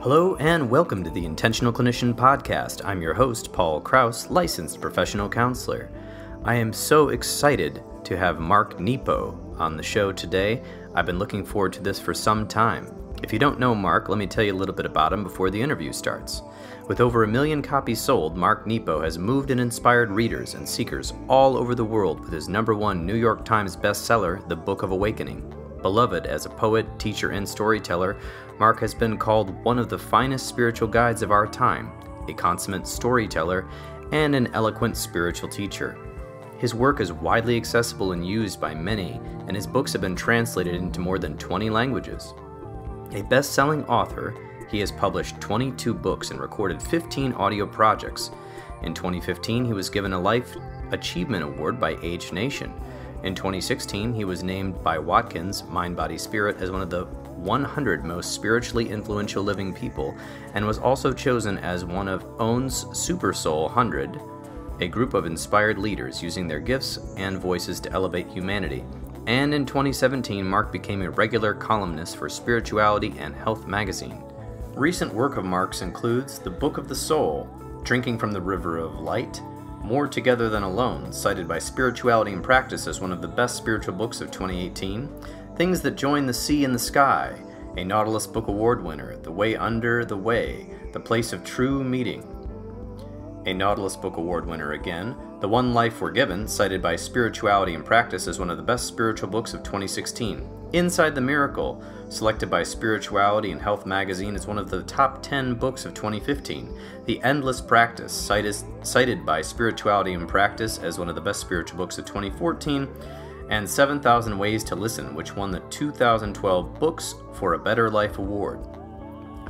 Hello and welcome to the Intentional Clinician Podcast. I'm your host, Paul Krause, licensed professional counselor. I am so excited to have Mark Nepo on the show today. I've been looking forward to this for some time. If you don't know Mark, let me tell you a little bit about him before the interview starts. With over 1 million copies sold, Mark Nepo has moved and inspired readers and seekers all over the world with his #1 New York Times bestseller, The Book of Awakening. Beloved as a poet, teacher, and storyteller, Mark has been called one of the finest spiritual guides of our time, a consummate storyteller, and an eloquent spiritual teacher. His work is widely accessible and used by many, and his books have been translated into more than 20 languages. A best-selling author, he has published 22 books and recorded 15 audio projects. In 2015, he was given a Life Achievement Award by Age Nation. In 2016, he was named by Watkins, Mind, Body, Spirit as one of the 100 most spiritually influential living people, and was also chosen as one of OWN's Super Soul 100, a group of inspired leaders using their gifts and voices to elevate humanity. And in 2017, Mark became a regular columnist for Spirituality and Health magazine. Recent work of Mark's includes The Book of the Soul, Drinking from the River of Light, More Together Than Alone, cited by Spirituality and Practice as one of the best spiritual books of 2018, Things That Join the Sea and the Sky, a Nautilus Book Award winner, The Way Under the Way, The Place of True Meeting, a Nautilus Book Award winner again, The One Life We're Given, cited by Spirituality and Practice as one of the best spiritual books of 2016, Inside the Miracle, selected by Spirituality and Health magazine as one of the top 10 books of 2015, The Endless Practice, cited by Spirituality and Practice as one of the best spiritual books of 2014, and 7,000 Ways to Listen, which won the 2012 Books for a Better Life Award.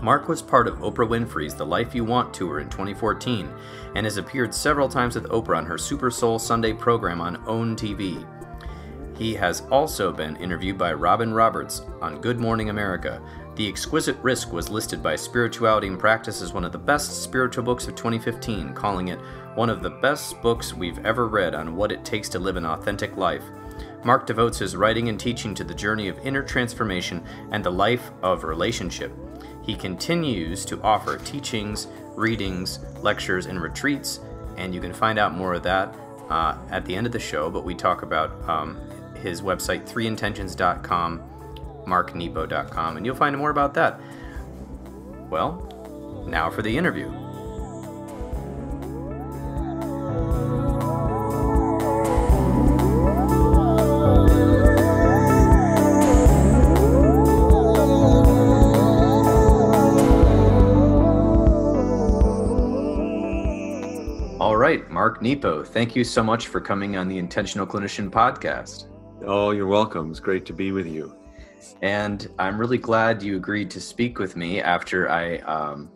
Mark was part of Oprah Winfrey's The Life You Want tour in 2014 and has appeared several times with Oprah on her Super Soul Sunday program on OWN TV. He has also been interviewed by Robin Roberts on Good Morning America. The Exquisite Risk was listed by Spirituality and Practice as one of the best spiritual books of 2015, calling it one of the best books we've ever read on what it takes to live an authentic life. Mark devotes his writing and teaching to the journey of inner transformation and the life of relationship. He continues to offer teachings, readings, lectures, and retreats, and you can find out more of that at the end of the show, but we talk about his website, 3intentions.com, marknepo.com, and you'll find more about that. Well, now for the interview. All right, Mark Nepo, thank you so much for coming on the Intentional Clinician Podcast. Oh, you're welcome. It's great to be with you. And I'm really glad you agreed to speak with me after I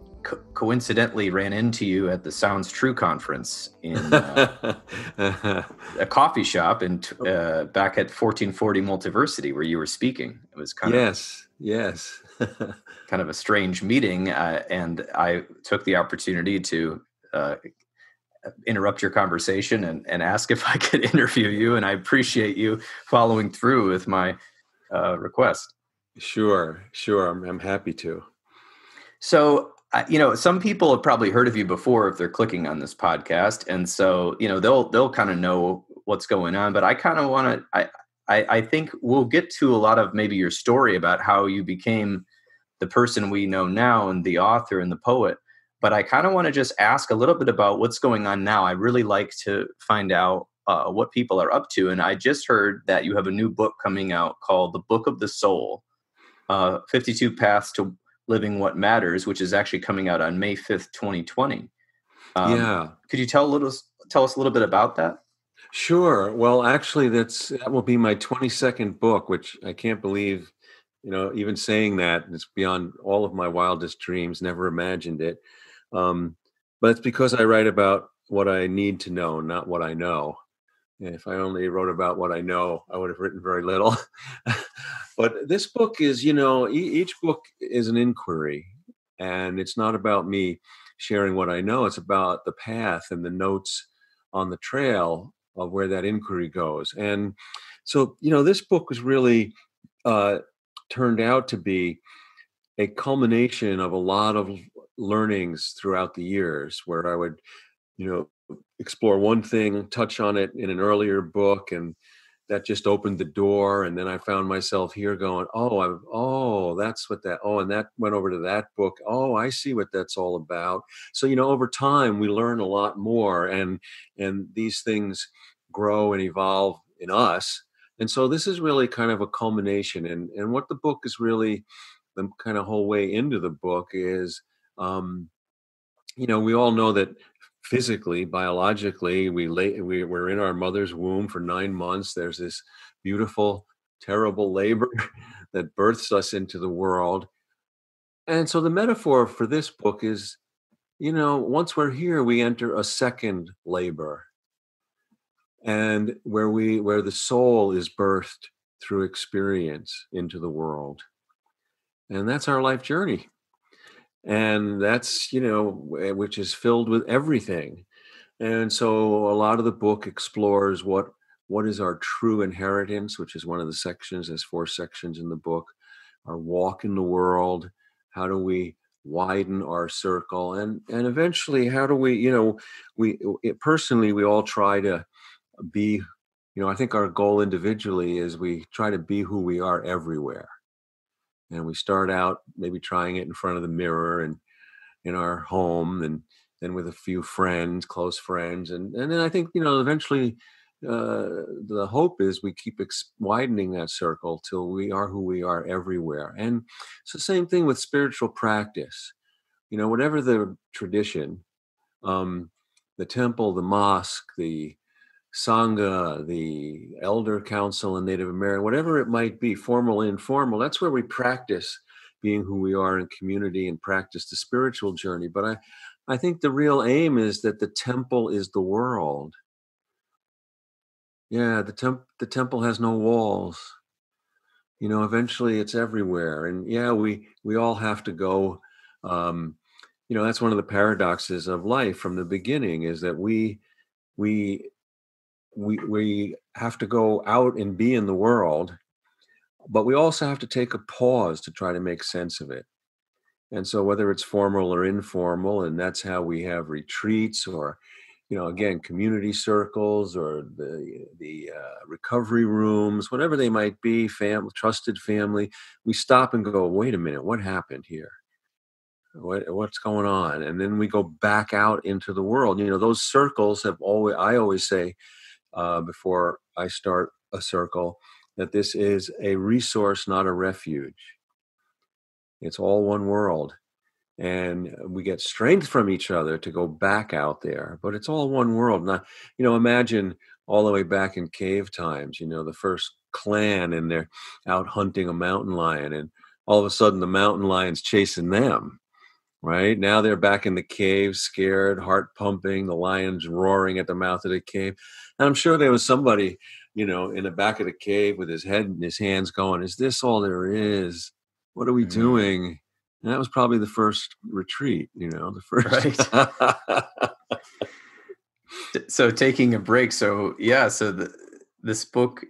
coincidentally ran into you at the Sounds True conference in a coffee shop back at 1440 Multiversity where you were speaking. It was kind yes. kind of a strange meeting, and I took the opportunity to interrupt your conversation and ask if I could interview you, and I appreciate you following through with my request. Sure. I'm happy to. So, some people have probably heard of you before if they're clicking on this podcast, and so they'll kind of know what's going on. But I kind of want to. I think we'll get to a lot of maybe your story about how you became the person we know now and the author and the poet. But I kind of want to just ask a little bit about what's going on now. I really like to find out what people are up to. And I just heard that you have a new book coming out called The Book of the Soul, 52 Paths to Living What Matters, which is actually coming out on May 5th, 2020. Could you tell us a little bit about that? Sure. Well, actually, that will be my 22nd book, which I can't believe, even saying that. It's beyond all of my wildest dreams, never imagined it. But it's because I write about what I need to know, not what I know. And if I only wrote about what I know, I would have written very little. But this book is, each book is an inquiry, and it's not about me sharing what I know. It's about the path and the notes on the trail of where that inquiry goes. And so, this book was really turned out to be a culmination of a lot of learnings throughout the years, where I would, explore one thing, touch on it in an earlier book, and that just opened the door. And then I found myself here going, that's what that, and that went over to that book. Oh, I see what that's all about. So, over time we learn a lot more, and these things grow and evolve in us. And so this is really kind of a culmination. And what the book is really, the kind of whole way into the book is, we all know that physically, biologically, we're in our mother's womb for 9 months. There's this beautiful, terrible labor that births us into the world. And so the metaphor for this book is, once we're here, we enter a second labor, and where the soul is birthed through experience into the world. And that's our life journey. And that's, which is filled with everything. And so a lot of the book explores what is our true inheritance, which is one of the sections. There's 4 sections in the book. Our walk in the world. How do we widen our circle? And eventually, how do we, personally, we all try to be, I think our goal individually is we try to be who we are everywhere. And we start out maybe trying it in front of the mirror and in our home, and then with a few friends, close friends. And then I think, eventually the hope is we keep widening that circle till we are who we are everywhere. And it's the same thing with spiritual practice. Whatever the tradition, the temple, the mosque, the Sangha, the elder council in Native American, whatever it might be, formal, informal, that's where we practice being who we are in community and practice the spiritual journey. But I think the real aim is that the temple is the world. Yeah, the temple has no walls. Eventually it's everywhere. And yeah, we all have to go. That's one of the paradoxes of life from the beginning, is that we have to go out and be in the world, but we also have to take a pause to try to make sense of it. And so whether it's formal or informal, and that's how we have retreats, or, again, community circles, or the recovery rooms, whatever they might be, trusted family, we stop and go, wait a minute, what happened here? What's going on? And then we go back out into the world. Those circles I always say, before I start a circle, that this is a resource, not a refuge. It's all one world. And we get strength from each other to go back out there, but it's all one world. Now, imagine all the way back in cave times, the first clan, and they're out hunting a mountain lion, and all of a sudden the mountain lion's chasing them. Right now they're back in the cave, scared, heart pumping, the lion's roaring at the mouth of the cave. And I'm sure there was somebody, in the back of the cave with his head in his hands going, is this all there is? What are we doing? And that was probably the first retreat, the first. Right. So taking a break. So yeah, this book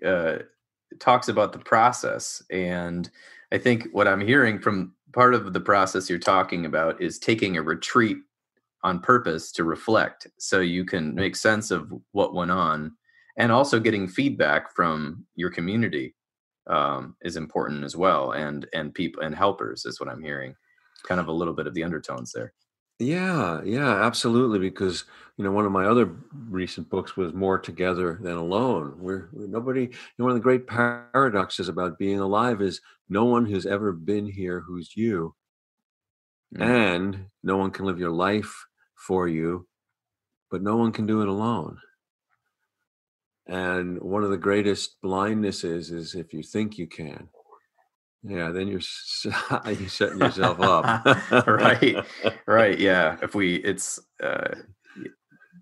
talks about the process. And I think what I'm hearing from part of the process you're talking about is taking a retreat on purpose to reflect, so you can make sense of what went on, and also getting feedback from your community is important as well. And people and helpers is what I'm hearing, kind of a little bit of the undertones there. Yeah, absolutely. Because, one of my other recent books was More Together Than Alone. We're nobody, one of the great paradoxes about being alive is no one who's ever been here who's you. And no one can live your life for you, but no one can do it alone. And one of the greatest blindnesses is if you think you can. Yeah, then you're setting yourself up. Right. Yeah.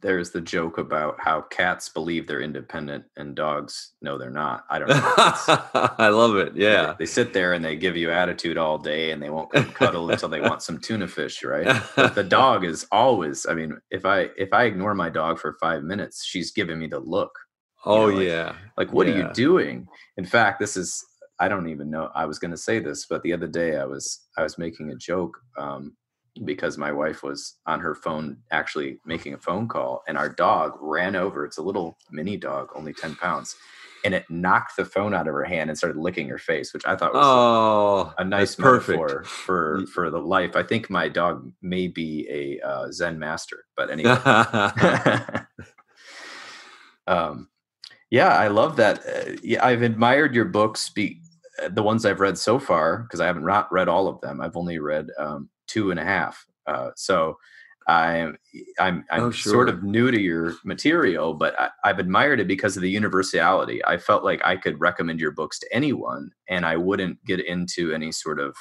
There's the joke about how cats believe they're independent and dogs know they're not. I don't know. I love it. Yeah. They sit there and they give you attitude all day, and they won't come cuddle until they want some tuna fish, right? But the dog is always, if I ignore my dog for 5 minutes, she's giving me the look. Oh, yeah. Like, what are you doing? In fact, this is I don't even know I was going to say this, but the other day I was making a joke because my wife was on her phone actually making a phone call, and our dog ran over. It's a little mini dog, only 10 pounds, and it knocked the phone out of her hand and started licking her face, which I thought was a nice metaphor for the life. I think my dog may be a Zen master, but anyway. Yeah, I love that. I've admired your books, the ones I've read so far, because I haven't read all of them. I've only read 2.5. So I'm Oh, sort sure. of new to your material, but I've admired it because of the universality. I felt like I could recommend your books to anyone, and I wouldn't get into any sort of,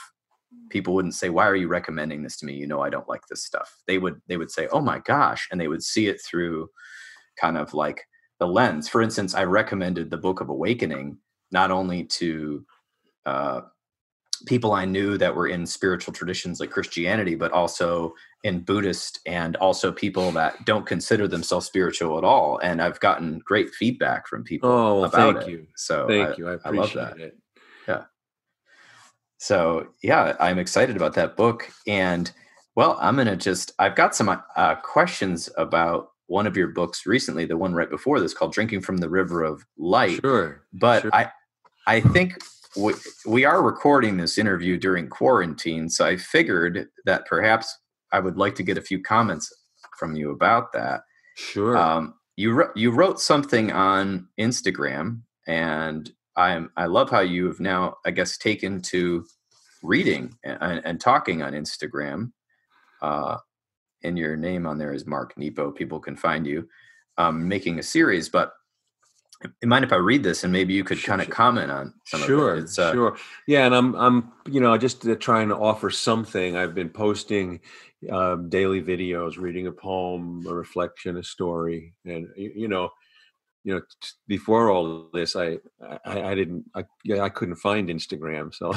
people wouldn't say, "Why are you recommending this to me? You know, I don't like this stuff." They would say, "Oh my gosh," and they would see it through kind of like the lens. For instance, I recommended the book of Awakening not only to people I knew that were in spiritual traditions like Christianity, but also in Buddhist, and also people that don't consider themselves spiritual at all. And I've gotten great feedback from people Oh, well, about thank it. you. So Thank you. I I love appreciate that. it. Yeah. So yeah, I'm excited about that book. And well, I've got some questions about one of your books recently, the one right before this, called Drinking from the River of Light. Sure. But Sure. I think we are recording this interview during quarantine, so I figured that perhaps I would like to get a few comments from you about that. Sure. You wrote something on Instagram, and I love how you have now, I guess, taken to reading and talking on Instagram. And your name on there is Mark Nepo. People can find you making a series, but you mind if I read this and maybe you could kind of comment on some of it? Sure, sure. Yeah, and I'm just trying to offer something. I've been posting daily videos, reading a poem, a reflection, a story, and before all this, I couldn't find Instagram, so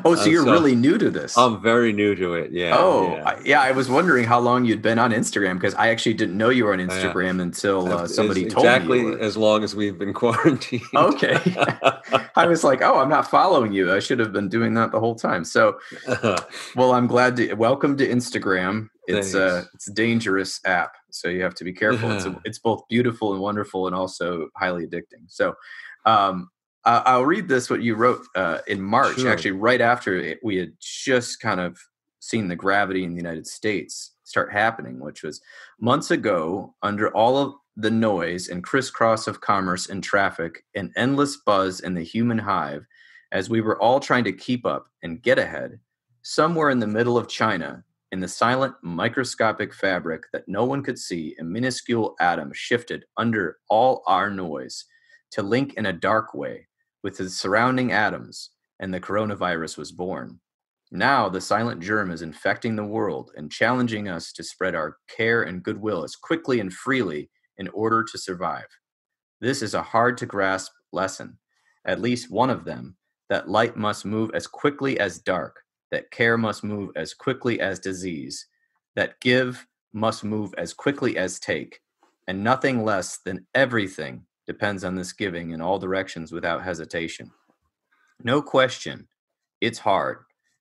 Oh, so you're so really new to this. I'm very new to it. Yeah, Oh, yeah. I was wondering how long you'd been on Instagram, because I actually didn't know you were on Instagram until somebody told me you were. As long as we've been quarantined. Okay. I was like, oh, I'm not following you. I should have been doing that the whole time. So, well, I'm glad to welcome to Instagram. It's a dangerous app, so you have to be careful. It's both beautiful and wonderful, and also highly addicting. So, I'll read this, what you wrote in March, Sure. actually right after we had just kind of seen the gravity in the United States start happening, which was months ago. Under all of the noise and crisscross of commerce and traffic and endless buzz in the human hive, as we were all trying to keep up and get ahead, somewhere in the middle of China, in the silent microscopic fabric that no one could see, a minuscule atom shifted under all our noise to link in a dark way with the surrounding atoms, and the coronavirus was born. Now the silent germ is infecting the world and challenging us to spread our care and goodwill as quickly and freely in order to survive. This is a hard to grasp lesson, at least one of them, that light must move as quickly as dark, that care must move as quickly as disease, that give must move as quickly as take, and nothing less than everything depends on this giving in all directions without hesitation. No question, it's hard,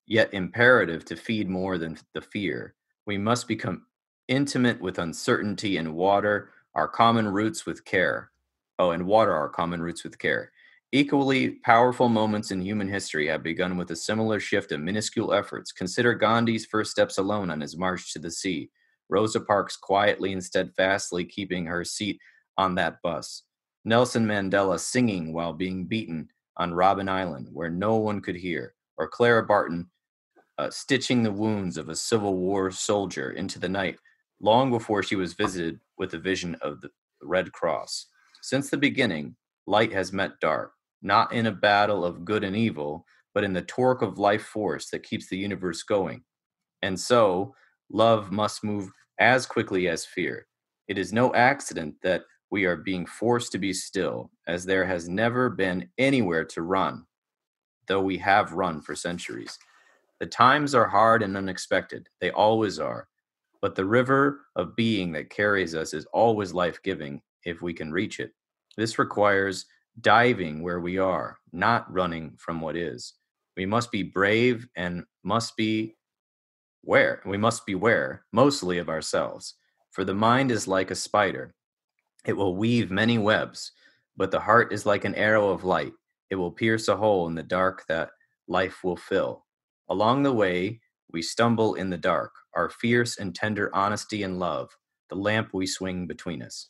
yet imperative to feed more than the fear. We must become intimate with uncertainty and water our common roots with care. Oh, and water our common roots with care. Equally powerful moments in human history have begun with a similar shift of minuscule efforts. Consider Gandhi's first steps alone on his march to the sea. Rosa Parks quietly and steadfastly keeping her seat on that bus. Nelson Mandela singing while being beaten on Robben Island, where no one could hear. Or Clara Barton stitching the wounds of a Civil War soldier into the night, long before she was visited with a vision of the Red Cross. Since the beginning, light has met dark, not in a battle of good and evil, but in the torque of life force that keeps the universe going. And so, love must move as quickly as fear. It is no accident that we are being forced to be still, as there has never been anywhere to run, though we have run for centuries. The times are hard and unexpected. They always are. But the river of being that carries us is always life-giving if we can reach it. This requires diving where we are, not running from what is. We must be brave and we must beware mostly of ourselves. For the mind is like a spider. It will weave many webs, but the heart is like an arrow of light. It will pierce a hole in the dark that life will fill. Along the way, we stumble in the dark, our fierce and tender honesty and love, the lamp we swing between us.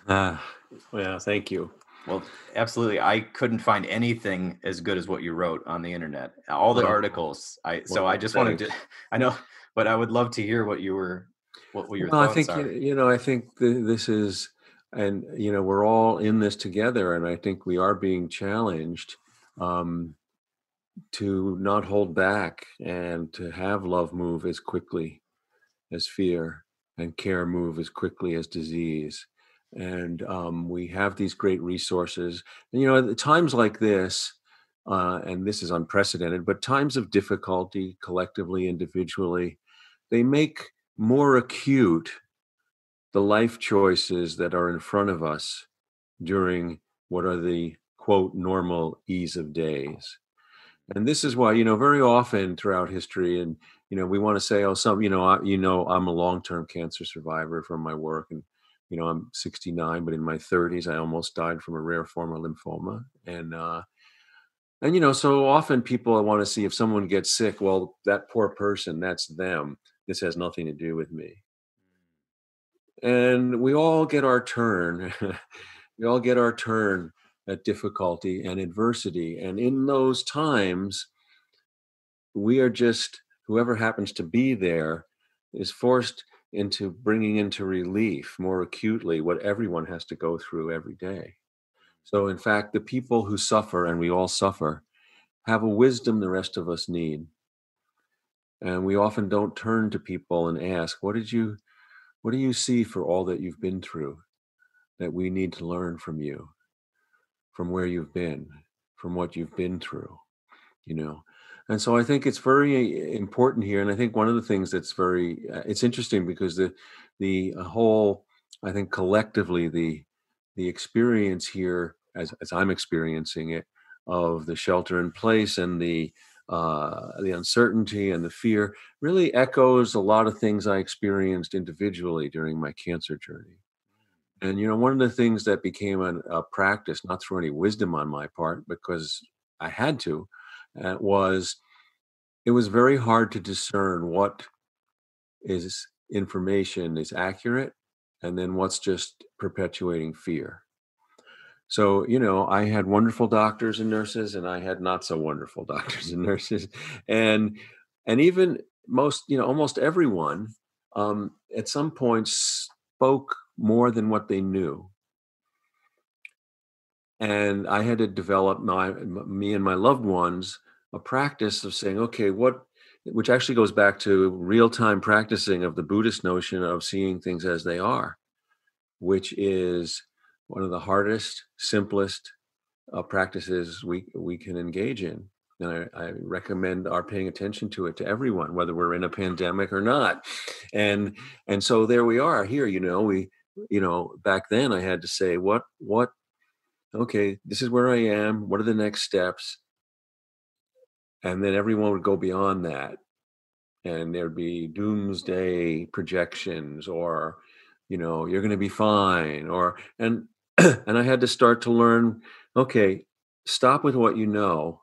Well, thank you. Well, absolutely. I couldn't find anything as good as what you wrote on the internet. All the articles. So I Well, just wanted thanks. to, I know, but I would love to hear what your Well, I thoughts think, are. I think this is, and, we're all in this together. And I think we are being challenged um, to not hold back and to have love move as quickly as fear and care move as quickly as disease. And we have these great resources. And, at times like this, and this is unprecedented, but times of difficulty, collectively, individually, they make more acute the life choices that are in front of us during what are the quote normal ease of days. And this is why, very often throughout history, and we want to say, oh, I'm a long-term cancer survivor from my work, and I'm 69, but in my 30s, I almost died from a rare form of lymphoma, and so often people want to see if someone gets sick. Well, that poor person, that's them. This has nothing to do with me. And we all get our turn. We all get our turn at difficulty and adversity, and in those times we are just, whoever happens to be there is forced into bringing into relief more acutely what everyone has to go through every day. So in fact, the people who suffer, and we all suffer, have a wisdom the rest of us need. And we often don't turn to people and ask, what do you see for all that you've been through that we need to learn from you, from where you've been, from what you've been through? you know and so I think it's very important here. And I think one of the things that's very it's interesting because the whole, I think collectively, the experience here, as I'm experiencing it, of the shelter in place and the uncertainty and the fear really echoes a lot of things I experienced individually during my cancer journey. And one of the things that became a practice, not through any wisdom on my part, because I had to, was it was very hard to discern what is information is accurate and then what's just perpetuating fear. So, I had wonderful doctors and nurses, and I had not so wonderful doctors and nurses, and even almost everyone at some point spoke more than what they knew. And I had to develop me and my loved ones a practice of saying, okay, which actually goes back to real time practicing of the Buddhist notion of seeing things as they are, which is one of the hardest, simplest practices we can engage in. And I recommend our paying attention to it to everyone, whether we're in a pandemic or not. And so there we are here. Back then I had to say, okay, this is where I am. What are the next steps? And then everyone would go beyond that. And there'd be doomsday projections, or, you're going to be fine. And I had to start to learn, okay, stop with what you know,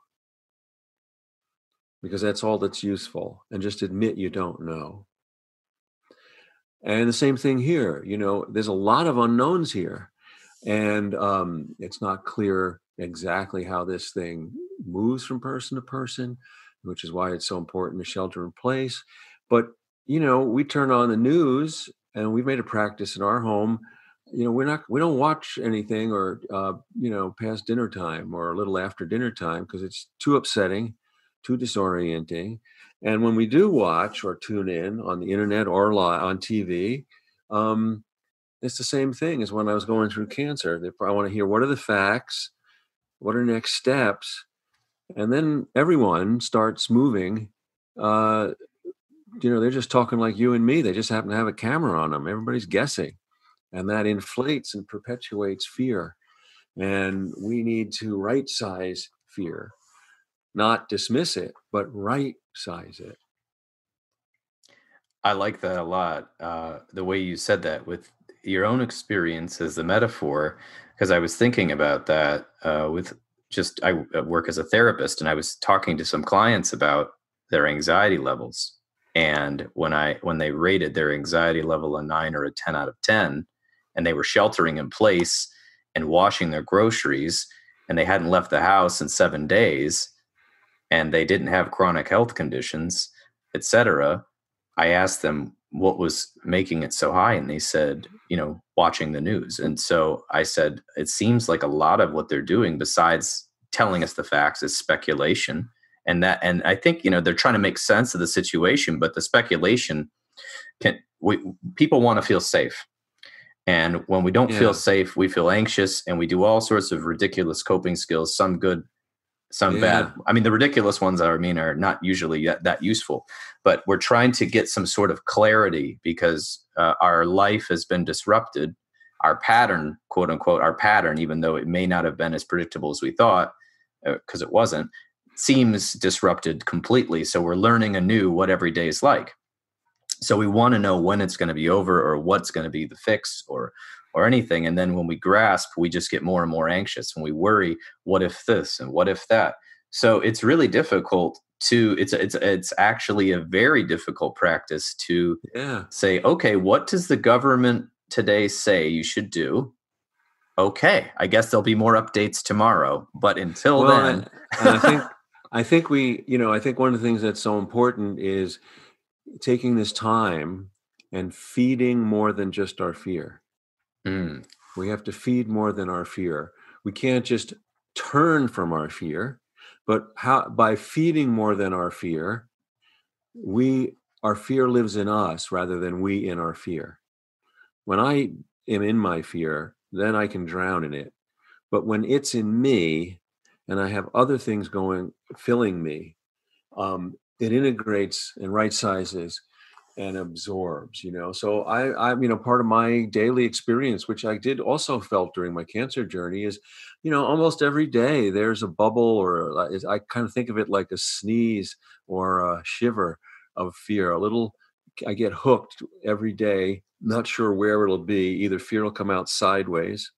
because that's all that's useful, and just admit you don't know. And the same thing here, there's a lot of unknowns here. And it's not clear exactly how this thing moves from person to person, which is why it's so important to shelter in place. But, we turn on the news, and we've made a practice in our home. We don't watch anything or, past dinner time or a little after dinner time, because it's too upsetting, too disorienting. And when we do watch or tune in on the internet or on TV, it's the same thing as when I was going through cancer. I want to hear, what are the facts? What are next steps? And then everyone starts moving. They're just talking like you and me. They just happen to have a camera on them. Everybody's guessing. And that inflates and perpetuates fear. And we need to right size fear, not dismiss it, but right size it. I like that a lot. The way you said that with your own experience as the metaphor, because I was thinking about that with I work as a therapist, and I was talking to some clients about their anxiety levels. And when they rated their anxiety level a 9 or a 10 out of 10, and they were sheltering in place and washing their groceries, and they hadn't left the house in 7 days, and they didn't have chronic health conditions, etc. I asked them what was making it so high, and they said, watching the news. And so I said, it seems like a lot of what they're doing, besides telling us the facts, is speculation. And I think, they're trying to make sense of the situation, but the speculation people want to feel safe. And when we don't feel Yeah. safe, we feel anxious, and we do all sorts of ridiculous coping skills, some good, some Yeah. bad. I mean, the ridiculous ones are not usually that useful, but we're trying to get some sort of clarity because our life has been disrupted. Our pattern, quote unquote, our pattern, even though it may not have been as predictable as we thought, because it wasn't, seems disrupted completely. So we're learning anew what every day is like. So we want to know when it's going to be over, or what's going to be the fix, or anything. And then when we grasp, we just get more and more anxious, and we worry, what if this and what if that? So it's really difficult it's actually a very difficult practice to Yeah. say, okay, what does the government today say you should do? Okay, I guess there'll be more updates tomorrow, but until Well, then. and I think I think one of the things that's so important is taking this time and feeding more than just our fear. Mm, We have to feed more than our fear. We can't just turn from our fear, but by feeding more than our fear, our fear lives in us rather than we in our fear. When I am in my fear, then I can drown in it. But when it's in me and I have other things filling me, it integrates and right sizes and absorbs. So I'm part of my daily experience, which I did also felt during my cancer journey, is almost every day there's a bubble, or I kind of think of it like a sneeze or a shiver of fear. I get hooked every day, not sure where it'll be. Either fear will come out sideways,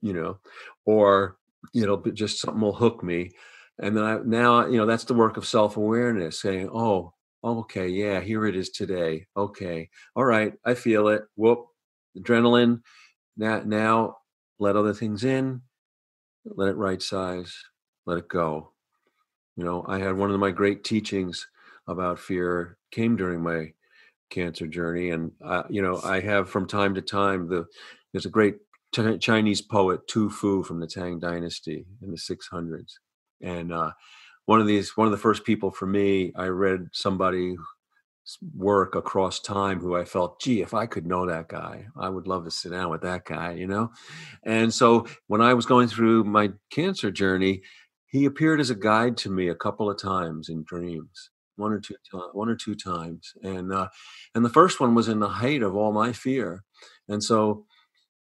you know or just something will hook me. And then now that's the work of self-awareness, saying, oh, okay, yeah, here it is today. Okay, all right, I feel it. Whoop, adrenaline. Now let other things in, let it right size, let it go. I had one of my great teachings about fear came during my cancer journey. And I have from time to time, there's a great Chinese poet, Tu Fu, from the Tang Dynasty in the 600s. And one of the first people for me, I read somebody's work across time who I felt, gee, if I could know that guy, I would love to sit down with that guy. And so when I was going through my cancer journey, he appeared as a guide to me a couple of times in dreams, one or two times. And the first one was in the height of all my fear. And so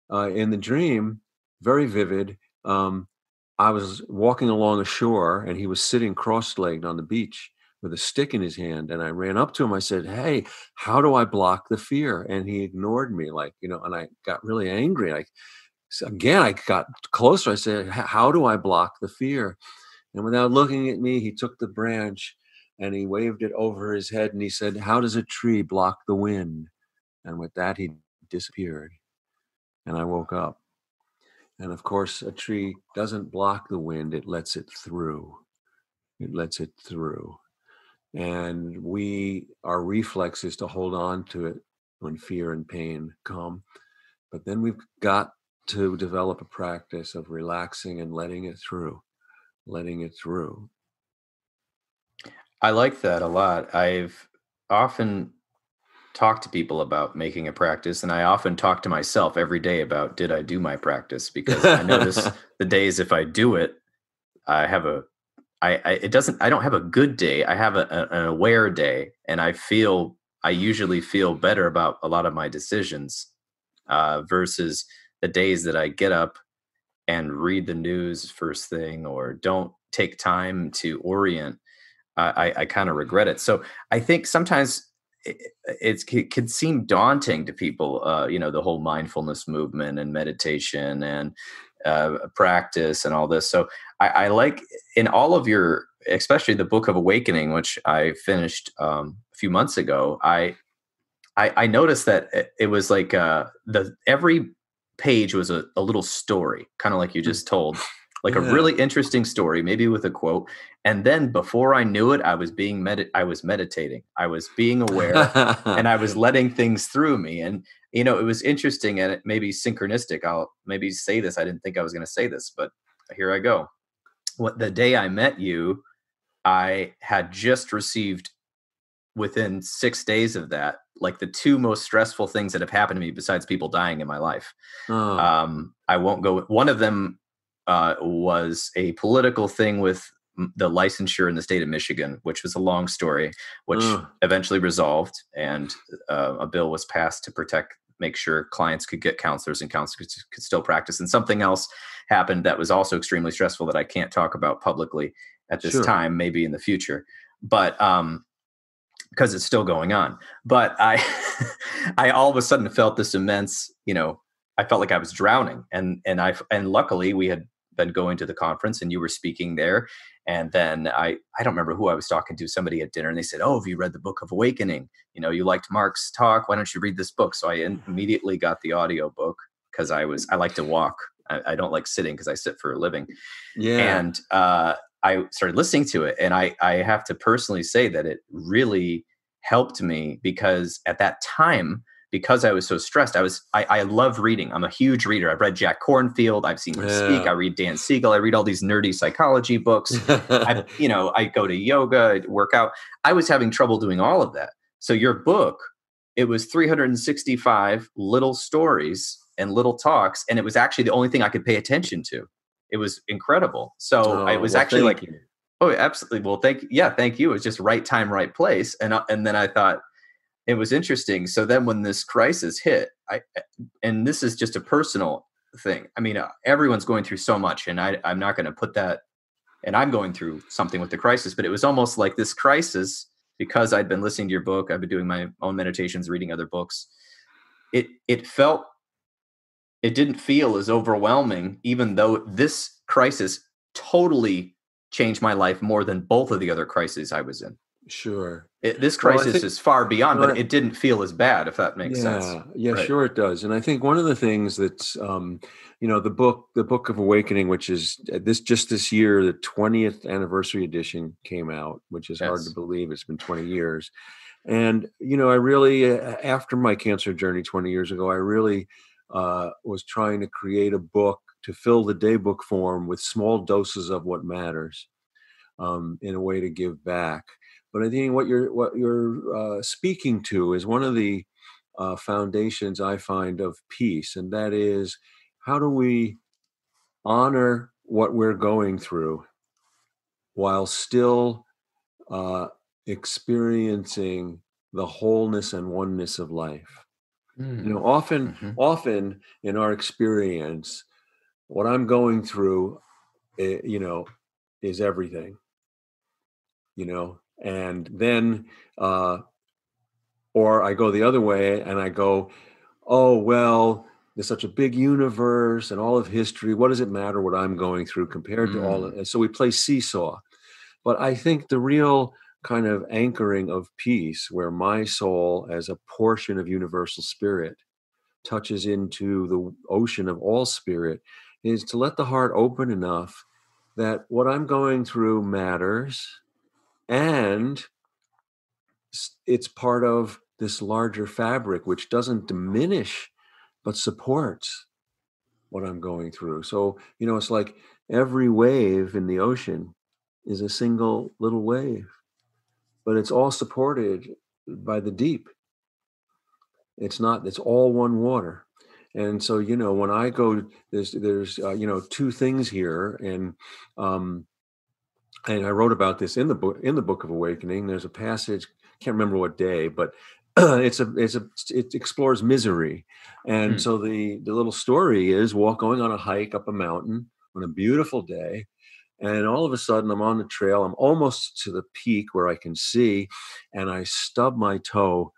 in the dream, very vivid, I was walking along a shore, and he was sitting cross-legged on the beach with a stick in his hand. And I ran up to him. I said, hey, how do I block the fear? And he ignored me, and I got really angry. So again, I got closer. I said, how do I block the fear? And without looking at me, he took the branch and he waved it over his head, and he said, how does a tree block the wind? And with that, he disappeared. And I woke up. And of course, a tree doesn't block the wind, it lets it through. It lets it through. And our reflex is to hold on to it when fear and pain come. But then we've got to develop a practice of relaxing and letting it through, letting it through. I like that a lot. I've often talked to people about making a practice, and I often talk to myself every day about, did I do my practice? Because I notice the days if I do it, I have a I don't have a good day. I have an aware day, and I usually feel better about a lot of my decisions versus the days that I get up and read the news first thing, or don't take time to orient, I kind of regret it. So I think sometimes it could seem daunting to people, the whole mindfulness movement and meditation and practice and all this. So I like in all of your, especially the Book of Awakening, which I finished a few months ago. I noticed that it was like the every page was a little story, kind of like you just told, like a Yeah. really interesting story, maybe with a quote. And then before I knew it, I was meditating, I was being aware, and I was letting things through me. And it was interesting, and it may be synchronistic. I'll maybe say this. I didn't think I was going to say this, but here I go. What the day I met you, I had just received, within 6 days of that, like the two most stressful things that have happened to me besides people dying in my life. Oh, I won't go. One of them was a political thing with the licensure in the state of Michigan, which was a long story, which oh, eventually resolved, and a bill was passed to make sure clients could get counselors and counselors could still practice. And something else happened that was also extremely stressful that I can't talk about publicly at this sure. time, maybe in the future. But because it's still going on. But I, I all of a sudden felt this immense, I felt like I was drowning, and luckily we had been going to the conference, and you were speaking there. And then I don't remember who I was talking to, somebody at dinner, and they said, "Oh, have you read the Book of Awakening? You liked Mark's talk. Why don't you read this book?" So I immediately got the audio book, because I like to walk. I don't like sitting because I sit for a living. Yeah, And I started listening to it, and I have to personally say that it really helped me, because at that time, because I was so stressed, I love reading. I'm a huge reader. I've read Jack Kornfield. I've seen him speak. I yeah. read Dan Siegel. I read all these nerdy psychology books. I go to yoga, I work out. I was having trouble doing all of that. So your book, it was 365 little stories and little talks, and it was actually the only thing I could pay attention to. It was incredible. So it Oh, was well, actually thank like, you. oh, absolutely. Well, thank you. It was just right time, right place. And then I thought it was interesting. So then when this crisis hit, and this is just a personal thing. I mean, everyone's going through so much, and I'm not going to put that. And I'm going through something with the crisis, but it was almost like this crisis, because I'd been listening to your book, I've been doing my own meditations, reading other books. It didn't feel as overwhelming, even though this crisis totally changed my life more than both of the other crises I was in. Sure. This Well, I crisis think, is far beyond, but well, it didn't feel as bad, if that makes sense. yeah, yeah, Right. sure it does. And I think one of the things that's, the book of Awakening, which is this year, the 20th anniversary edition came out, which is hard to Yes. believe. It's been 20 years. And, I really, after my cancer journey 20 years ago, I really was trying to create a book to fill the daybook form with small doses of what matters, in a way to give back. But I think what you're speaking to is one of the foundations I find of peace, and that is, how do we honor what we're going through while still uh, experiencing the wholeness and oneness of life. Mm. Often, Hmm. often in our experience, what I'm going through, is everything. And then, or I go the other way and I go, oh, well, there's such a big universe and all of history. What does it matter what I'm going through compared to all of Mm. it? So we play seesaw. But I think the real kind of anchoring of peace, where my soul as a portion of universal spirit touches into the ocean of all spirit, is to let the heart open enough that what I'm going through matters, and it's part of this larger fabric which doesn't diminish but supports what I'm going through. So, it's like every wave in the ocean is a single little wave, but it's all supported by the deep. It's all one water. And so, when I go, there's two things here. And I wrote about this in the book of Awakening. There's a passage, can't remember what day, but it explores misery. And Hmm. so the little story is going on a hike up a mountain on a beautiful day, and all of a sudden I'm on the trail. I'm almost to the peak where I can see, and I stub my toe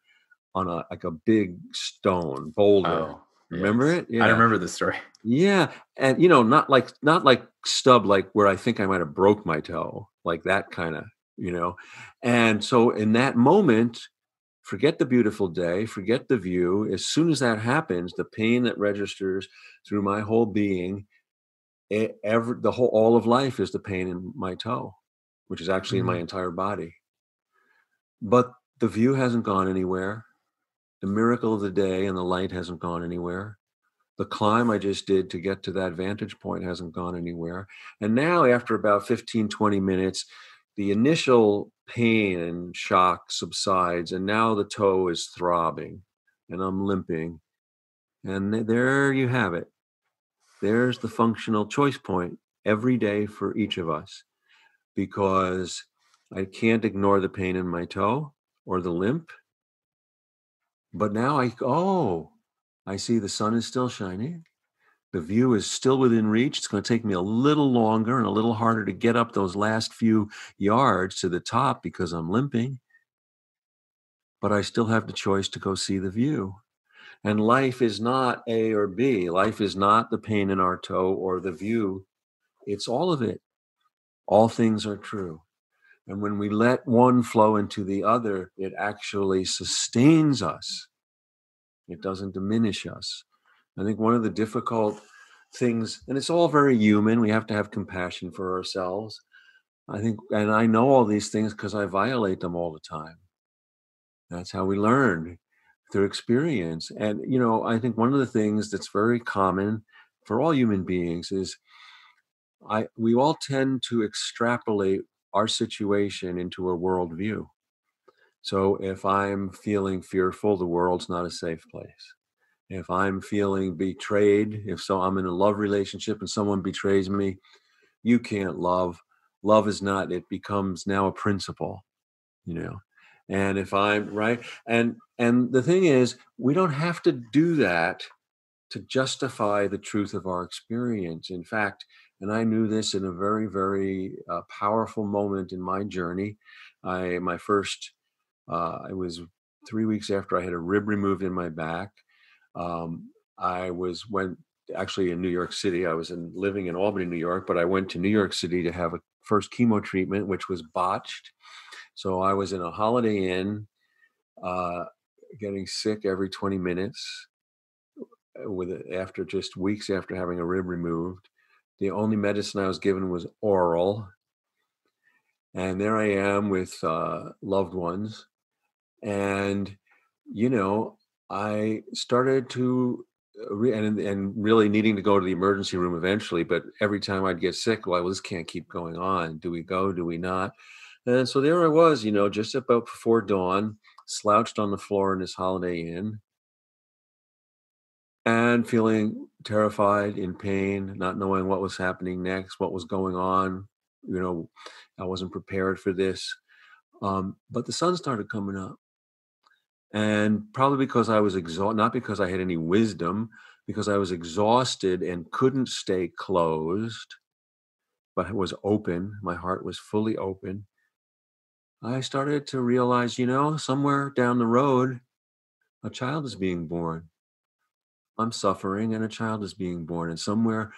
on a big stone boulder. Oh, Remember yes. it? I Yeah. remember the story. Yeah, and not like stub, like where I think I might have broke my toe, like that kind of, you know. And so in that moment, forget the beautiful day, forget the view. As soon as that happens, the pain that registers through my whole being, the whole all of life is the pain in my toe, which is actually in my Mhm. entire body. But the view hasn't gone anywhere. The miracle of the day and the light hasn't gone anywhere. The climb I just did to get to that vantage point hasn't gone anywhere. And now, after about 15, 20 minutes, the initial pain and shock subsides, and now the toe is throbbing and I'm limping. And there you have it. There's the functional choice point every day for each of us, because I can't ignore the pain in my toe or the limp. But now I see the sun is still shining. The view is still within reach. It's going to take me a little longer and a little harder to get up those last few yards to the top because I'm limping, but I still have the choice to go see the view. And life is not A or B. Life is not the pain in our toe or the view. It's all of it. All things are true. And when we let one flow into the other, it actually sustains us. It doesn't diminish us. I think one of the difficult things, and it's all very human, we have to have compassion for ourselves. I think, and I know all these things because I violate them all the time. That's how we learn, through experience. And, I think one of the things that's very common for all human beings is we all tend to extrapolate our situation into a worldview. So if I'm feeling fearful, the world's not a safe place. If I'm feeling betrayed, if so, I'm in a love relationship and someone betrays me, you can't love. Love is not, it becomes now a principle, you know. And if I'm right, and the thing is, we don't have to do that to justify the truth of our experience. In fact, and I knew this in a very, very powerful moment in my journey. My first, it was 3 weeks after I had a rib removed in my back. I went actually in New York City. I was living in Albany, New York, but I went to New York City to have a first chemo treatment, which was botched. So I was in a Holiday Inn, uh, getting sick every 20 minutes after just weeks after having a rib removed. The only medicine I was given was oral. And there I am with loved ones. And, you know, I started to and really needing to go to the emergency room eventually. But every time I'd get sick, well, this can't keep going on. Do we go? Do we not? And so there I was, just about before dawn, slouched on the floor in this Holiday Inn and feeling terrified, in pain, not knowing what was happening next, what was going on. I wasn't prepared for this. But the sun started coming up. And probably because I was exhausted, not because I had any wisdom, because I was exhausted and couldn't stay closed, but was open. My heart was fully open. I started to realize, somewhere down the road, a child is being born. I'm suffering and a child is being born. And somewhere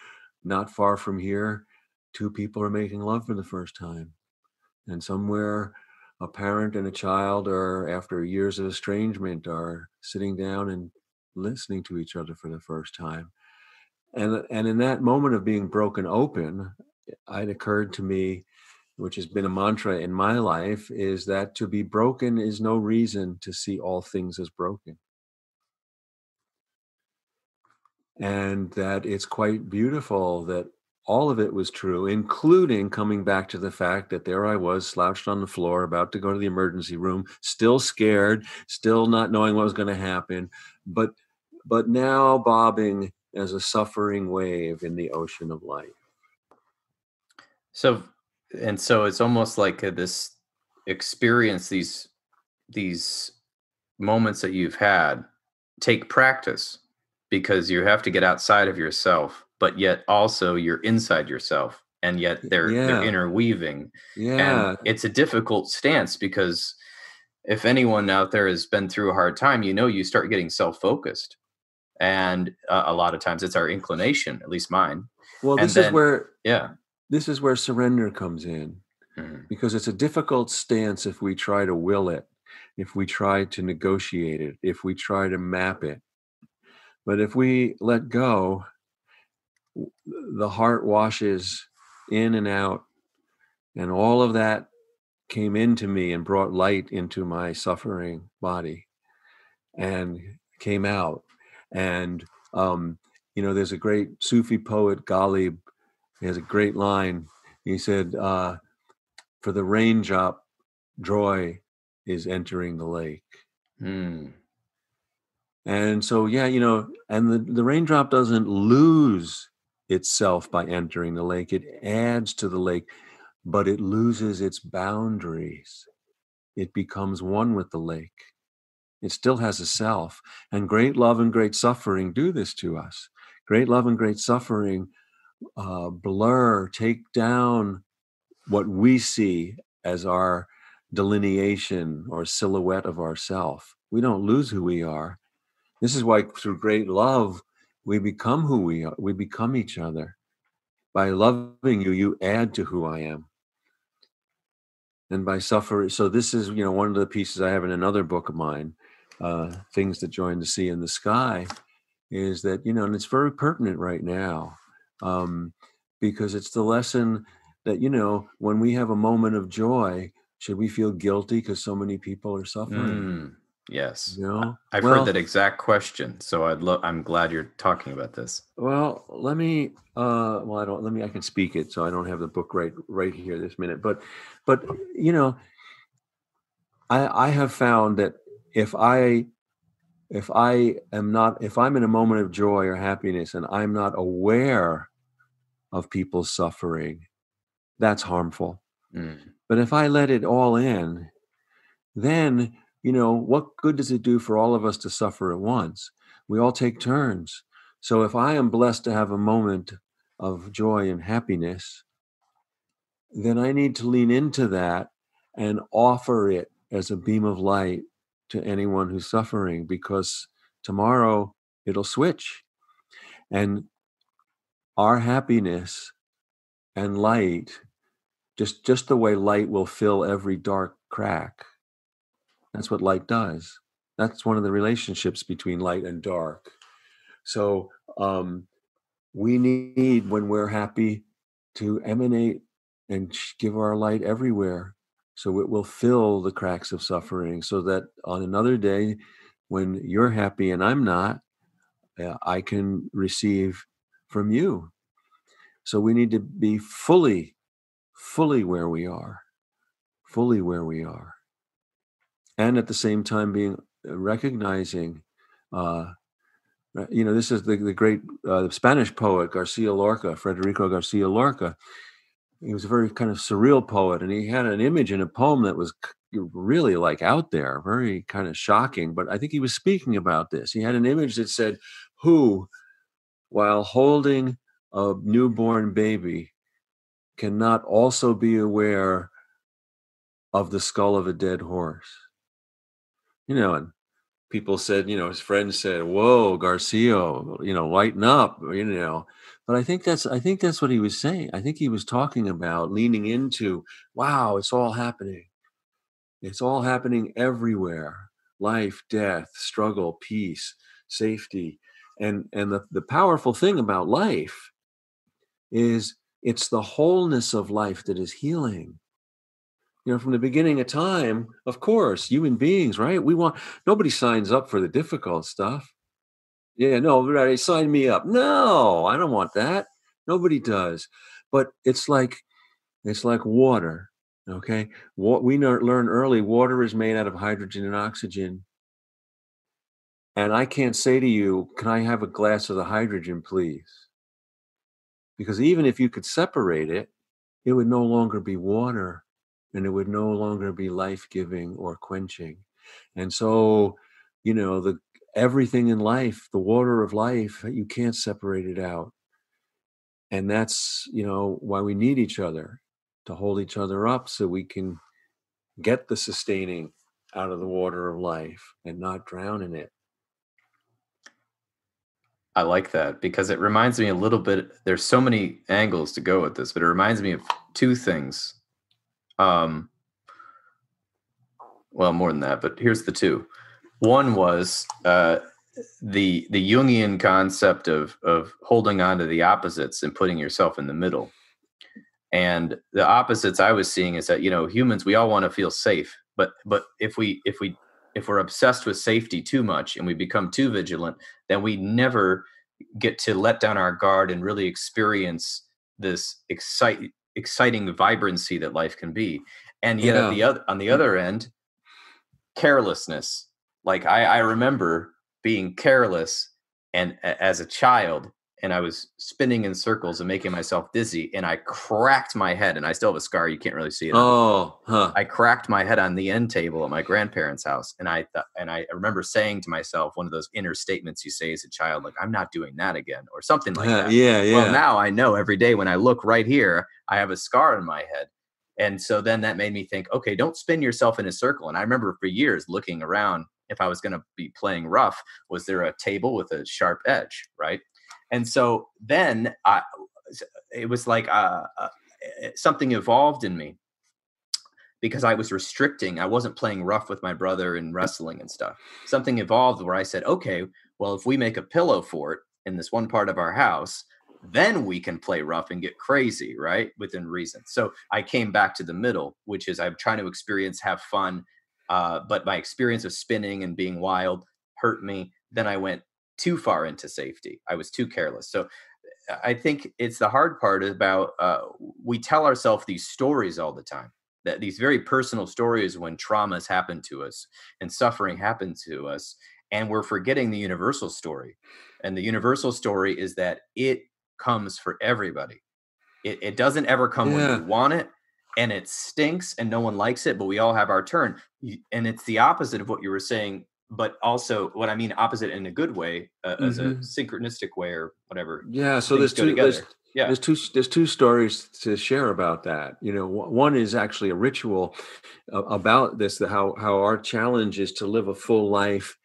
not far from here, two people are making love for the first time. And somewhere a parent and a child are, after years of estrangement, are sitting down and listening to each other for the first time. And in that moment of being broken open, it occurred to me, which has been a mantra in my life, is that to be broken is no reason to see all things as broken. And that it's quite beautiful that all of it was true, including coming back to the fact that there I was, slouched on the floor, about to go to the emergency room, still scared, still not knowing what was going to happen, but now bobbing as a suffering wave in the ocean of life. So so it's almost like this experience, these moments that you've had take practice because you have to get outside of yourself, but yet also you're inside yourself, and yet they're Yeah, interweaving. And yeah. it's a difficult stance because if anyone out there has been through a hard time, you start getting self-focused. And a lot of times it's our inclination, at least mine. Well, And then, yeah. this is where surrender comes in, Mhm. because it's a difficult stance if we try to will it, if we try to negotiate it, if we try to map it. But if we let go, the heart washes in and out, and all of that came into me and brought light into my suffering body and came out. And there's a great Sufi poet, Ghalib. He has a great line. He said, "For the raindrop, joy is entering the lake." Mm. And so, yeah, and the raindrop doesn't lose itself by entering the lake. It adds to the lake, but it loses its boundaries. It becomes one with the lake. It still has a self. And great love and great suffering do this to us. Great love and great suffering blur, take down what we see as our delineation or silhouette of ourself. We don't lose who we are. This is why through great love, we become who we are. We become each other. By loving you, you add to who I am. And by suffering, so this is, one of the pieces I have in another book of mine, Things That Join the Sea and the Sky, is that, and it's very pertinent right now, because it's the lesson that, when we have a moment of joy, should we feel guilty because so many people are suffering? Yes. You I've heard Well, that exact question, so I'm glad you're talking about this. well, let me. Well, I don't. Let me. I can speak it, so I don't have the book right here this minute. But you know, I have found that if I if I'm in a moment of joy or happiness and I'm not aware of people's suffering, that's harmful. Mm. But if I let it all in, then, what good does it do for all of us to suffer at once? We all take turns. So if I am blessed to have a moment of joy and happiness, then I need to lean into that and offer it as a beam of light to anyone who's suffering, because tomorrow it'll switch. And our happiness and light, just the way light will fill every dark crack, that's what light does. That's one of the relationships between light and dark. So we need, when we're happy, to emanate and give our light everywhere, so it will fill the cracks of suffering, so that on another day when you're happy and I'm not, I can receive from you. So we need to be fully where we are, fully where we are. And at the same time being recognizing, uh, this is the great Spanish poet Garcia Lorca, Federico Garcia Lorca. He was a very kind of surreal poet, and he had an image in a poem that was really like out there, very kind of shocking. But I think he was speaking about this. He had an image that said, "Who, while holding a newborn baby, cannot also be aware of the skull of a dead horse?" And people said, his friends said, "Whoa, Garcia, lighten up." But I think that's what he was saying. I think he was talking about leaning into, wow, it's all happening. It's all happening everywhere. Life, death, struggle, peace, safety. And the powerful thing about life is it's the wholeness of life that is healing. From the beginning of time, of course, human beings, right? Nobody signs up for the difficult stuff. Yeah, no, right, sign me up. No, I don't want that. Nobody does. But it's like water. Okay. What we learn early, water is made out of hydrogen and oxygen. And I can't say to you, "Can I have a glass of the hydrogen, please?" Because even if you could separate it, it would no longer be water, and it would no longer be life-giving or quenching. And so, the everything in life, the water of life, you can't separate it out. And that's, why we need each other, to hold each other up so we can get the sustaining out of the water of life and not drown in it. I like that because it reminds me a little bit. There's so many angles to go with this, but it reminds me of two things. Well, more than that, but here's the two. One was the Jungian concept of holding on to the opposites and putting yourself in the middle. And the opposites I was seeing is that, humans, we all want to feel safe, but if we're obsessed with safety too much and we become too vigilant, then we never get to let down our guard and really experience this exciting vibrancy that life can be. And yet on the other end, carelessness. Like I remember being careless and as a child, and I was spinning in circles and making myself dizzy, and I cracked my head, and I still have a scar. You can't really see it. I cracked my head on the end table at my grandparents' house, and I remember saying to myself, one of those inner statements you say as a child, like, I'm not doing that again, or something like that. Yeah. Well, now I know every day when I look right here, I have a scar in my head. And so then that made me think, okay, don't spin yourself in a circle. And I remember for years looking around, if I was going to be playing rough, was there a table with a sharp edge, right? And so then it was like something evolved in me because I was restricting. I wasn't playing rough with my brother in wrestling and stuff. Something evolved where I said, okay, well, if we make a pillow fort in this one part of our house, then we can play rough and get crazy, right? Within reason. So I came back to the middle, which is I'm trying to experience, have fun. But my experience of spinning and being wild hurt me. Then I went too far into safety. I was too careless. So I think it's the hard part about we tell ourselves these stories all the time, that these very personal stories when traumas happen to us and suffering happens to us, and we're forgetting the universal story. And the universal story is that it comes for everybody. It doesn't ever come when you want it, and it stinks and no one likes it, but we all have our turn. And it's the opposite of what you were saying, but also what I mean, opposite in a good way, as a synchronistic way or whatever. Yeah. So there's two stories to share about that. One is actually a ritual about this, how our challenge is to live a full life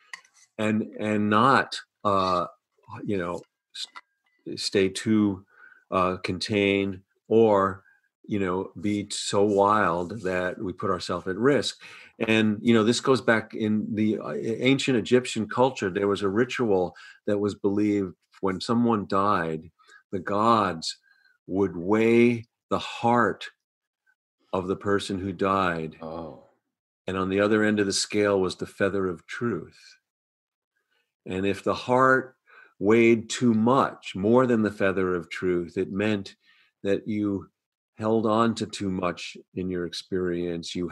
and not, stay too contained or be so wild that we put ourselves at risk. And this goes back in the ancient Egyptian culture. There was a ritual that was believed when someone died, the gods would weigh the heart of the person who died, and on the other end of the scale was the feather of truth. And if the heart weighed too much, more than the feather of truth, it meant that you held on to too much in your experience. You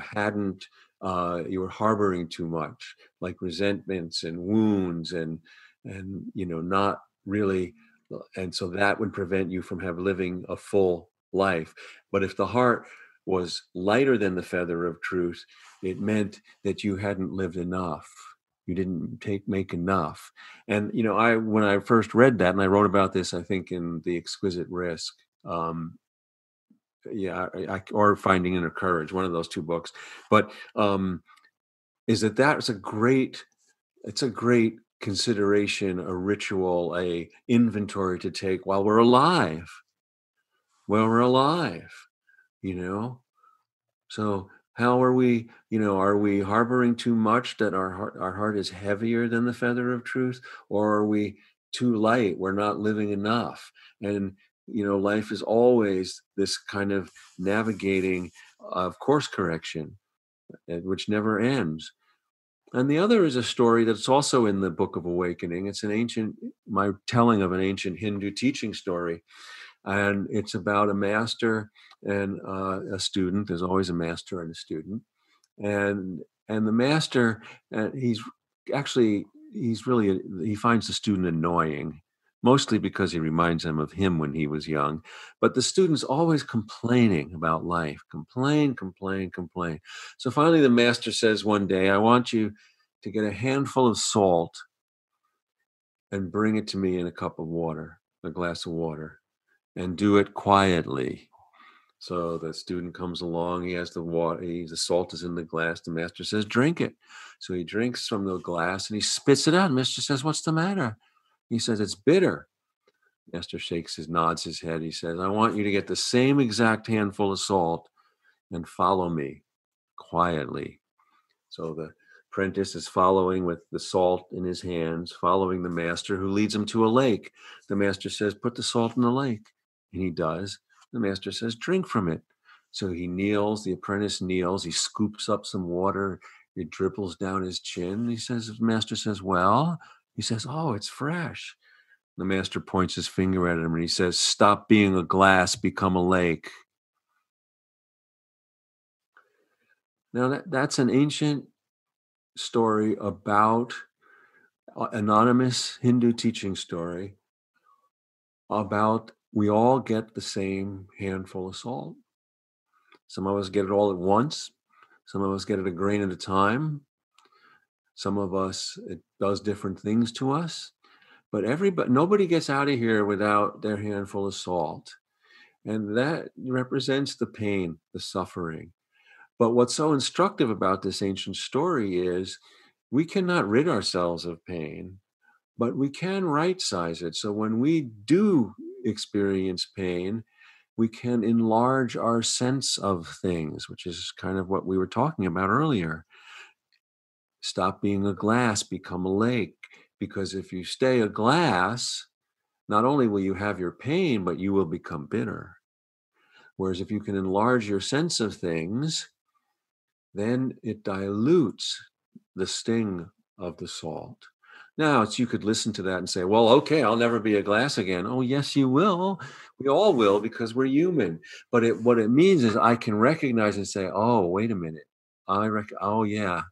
were harboring too much, like resentments and wounds and not really. And so that would prevent you from living a full life. But if the heart was lighter than the feather of truth, it meant that you hadn't lived enough. You didn't make enough. And, when I first read that, and I wrote about this, I think in The Exquisite Risk, or Finding Inner Courage, one of those two books. But is that's it's a great consideration, a ritual, a inventory to take while we're alive. So how are we, are we harboring too much that our heart is heavier than the feather of truth, or are we too light? We're not living enough. And, life is always this kind of navigating of course correction, which never ends. And the other is a story that's also in the Book of Awakening. It's my telling of an ancient Hindu teaching story. And it's about a master and a student. There's always a master and a student. And the master, he finds the student annoying. mostly because he reminds them of him when he was young. But the student's always complaining about life, complain, complain, complain. So finally, the master says one day, I want you to get a handful of salt and bring it to me in a cup of water, a glass of water, and do it quietly. So the student comes along, he has the water, the salt is in the glass. The master says, drink it. So he drinks from the glass and he spits it out. The master says, what's the matter? He says, it's bitter. Master nods his head. He says, I want you to get the same exact handful of salt and follow me quietly. So the apprentice is following with the salt in his hands, following the master, who leads him to a lake. The master says, put the salt in the lake. And he does. The master says, drink from it. So he kneels, the apprentice kneels, he scoops up some water, it dribbles down his chin. The master says, well, he says, oh, it's fresh. The master points his finger at him and he says, stop being a glass, become a lake. Now that's an ancient story about anonymous Hindu teaching story about we all get the same handful of salt. Some of us get it all at once. Some of us get it a grain at a time. Some of us, it does different things to us. But nobody gets out of here without their handful of salt. And that represents the pain, the suffering. But what's so instructive about this ancient story is we cannot rid ourselves of pain, but we can right size it. So when we do experience pain, we can enlarge our sense of things, which is kind of what we were talking about earlier. Stop being a glass, become a lake. Because if you stay a glass, not only will you have your pain, but you will become bitter. Whereas if you can enlarge your sense of things, then it dilutes the sting of the salt. Now, you could listen to that and say, well, okay, I'll never be a glass again. Oh, yes, you will. We all will, because we're human. But what it means is I can recognize and say, oh, wait a minute. Oh, yeah,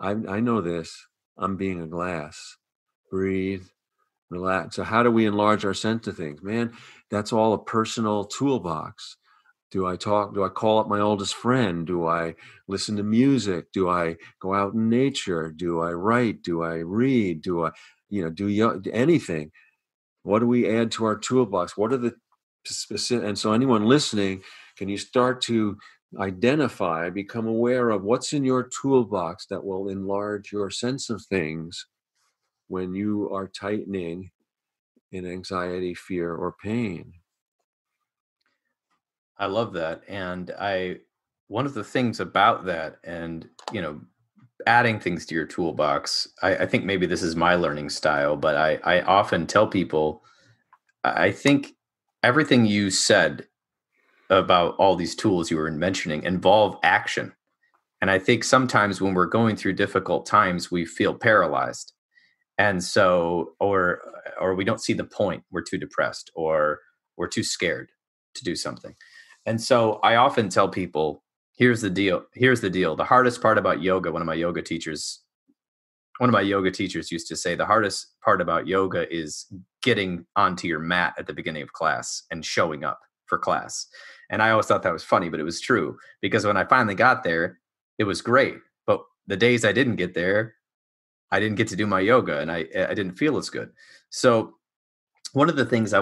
I know this. I'm being a glass. Breathe, relax. So how do we enlarge our sense of things? Man, that's all a personal toolbox. Do I call up my oldest friend? Do I listen to music? Do I go out in nature? Do I write? Do I read? Do I, do anything? What do we add to our toolbox? What are the specific? And so anyone listening, can you start to become aware of what's in your toolbox that will enlarge your sense of things when you are tightening in anxiety, fear, or pain? I love that. And one of the things about that, and, adding things to your toolbox, I think maybe this is my learning style, but I often tell people, I think everything you said about all these tools you were mentioning involve action. And I think sometimes when we're going through difficult times, we feel paralyzed. And so, or we don't see the point. We're too depressed or we're too scared to do something. And so I often tell people, here's the deal. Here's the deal. The hardest part about yoga, one of my yoga teachers used to say, the hardest part about yoga is getting onto your mat at the beginning of class and showing up for class. And I always thought that was funny, but it was true, because when I finally got there, it was great. But the days I didn't get there, I didn't get to do my yoga, and I didn't feel as good. So one of the things I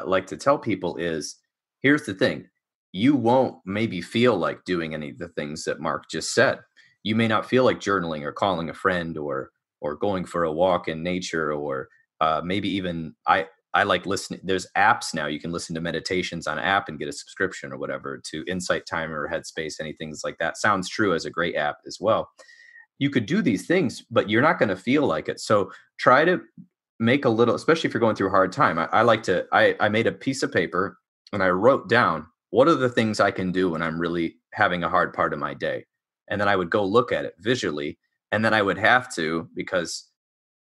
like to tell people is, here's the thing: you won't maybe feel like doing any of the things that Mark just said. You may not feel like journaling or calling a friend or going for a walk in nature, or maybe even I like listening. There's apps now you can listen to meditations on app and get a subscription or whatever, to Insight Timer, Headspace, anything like that. Sounds True as a great app as well. You could do these things, but you're not going to feel like it. So try to make a little, especially if you're going through a hard time. I like to, I made a piece of paper and I wrote down, what are the things I can do when I'm really having a hard part of my day? And then I would go look at it visually. And then I would have to, because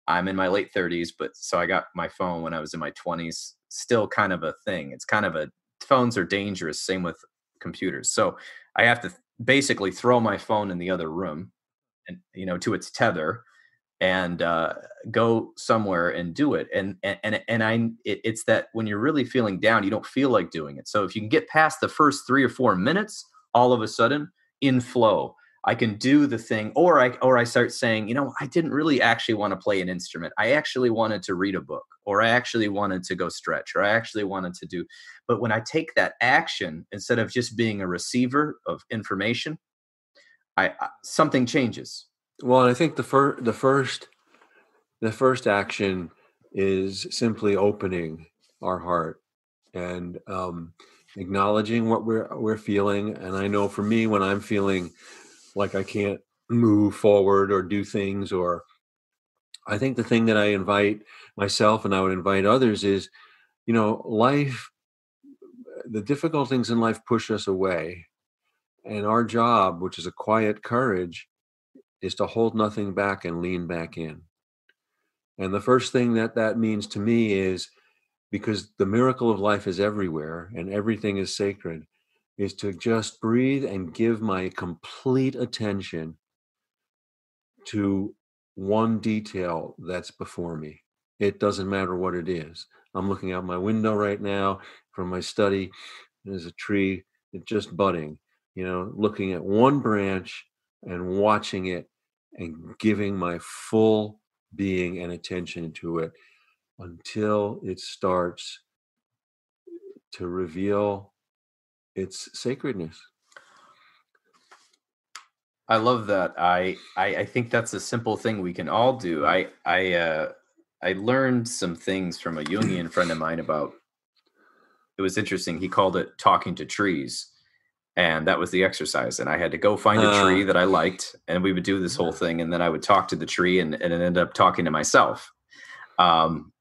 I'm in my late 30s, but so I got my phone when I was in my 20s, still kind of a thing. It's kind of phones are dangerous. Same with computers. So I have to basically throw my phone in the other room and, to its tether, and go somewhere and do it. It's that when you're really feeling down, you don't feel like doing it. So if you can get past the first 3 or 4 minutes, all of a sudden in flow, I can do the thing, or I start saying, I didn't really actually want to play an instrument. I actually wanted to read a book, or I actually wanted to go stretch, or I actually wanted to do. But when I take that action, instead of just being a receiver of information, something changes. Well, I think the first action is simply opening our heart and acknowledging what we're feeling. And I know for me, when I'm feeling like I can't move forward or do things, or I think the thing that I invite myself and I would invite others is, life, the difficult things in life push us away. And our job, which is a quiet courage, is to hold nothing back and lean back in. And the first thing that means to me is, because the miracle of life is everywhere and everything is sacred, is to just breathe and give my complete attention to one detail that's before me. It doesn't matter what it is. I'm looking out my window right now from my study. There's a tree, it's just budding, looking at one branch and watching it and giving my full being and attention to it until it starts to reveal its sacredness. I love that. I think that's a simple thing we can all do. I learned some things from a Jungian friend of mine about. It was interesting. He called it talking to trees, and that was the exercise. And I had to go find a tree that I liked, and we would do this whole thing, and then I would talk to the tree, and it ended up talking to myself,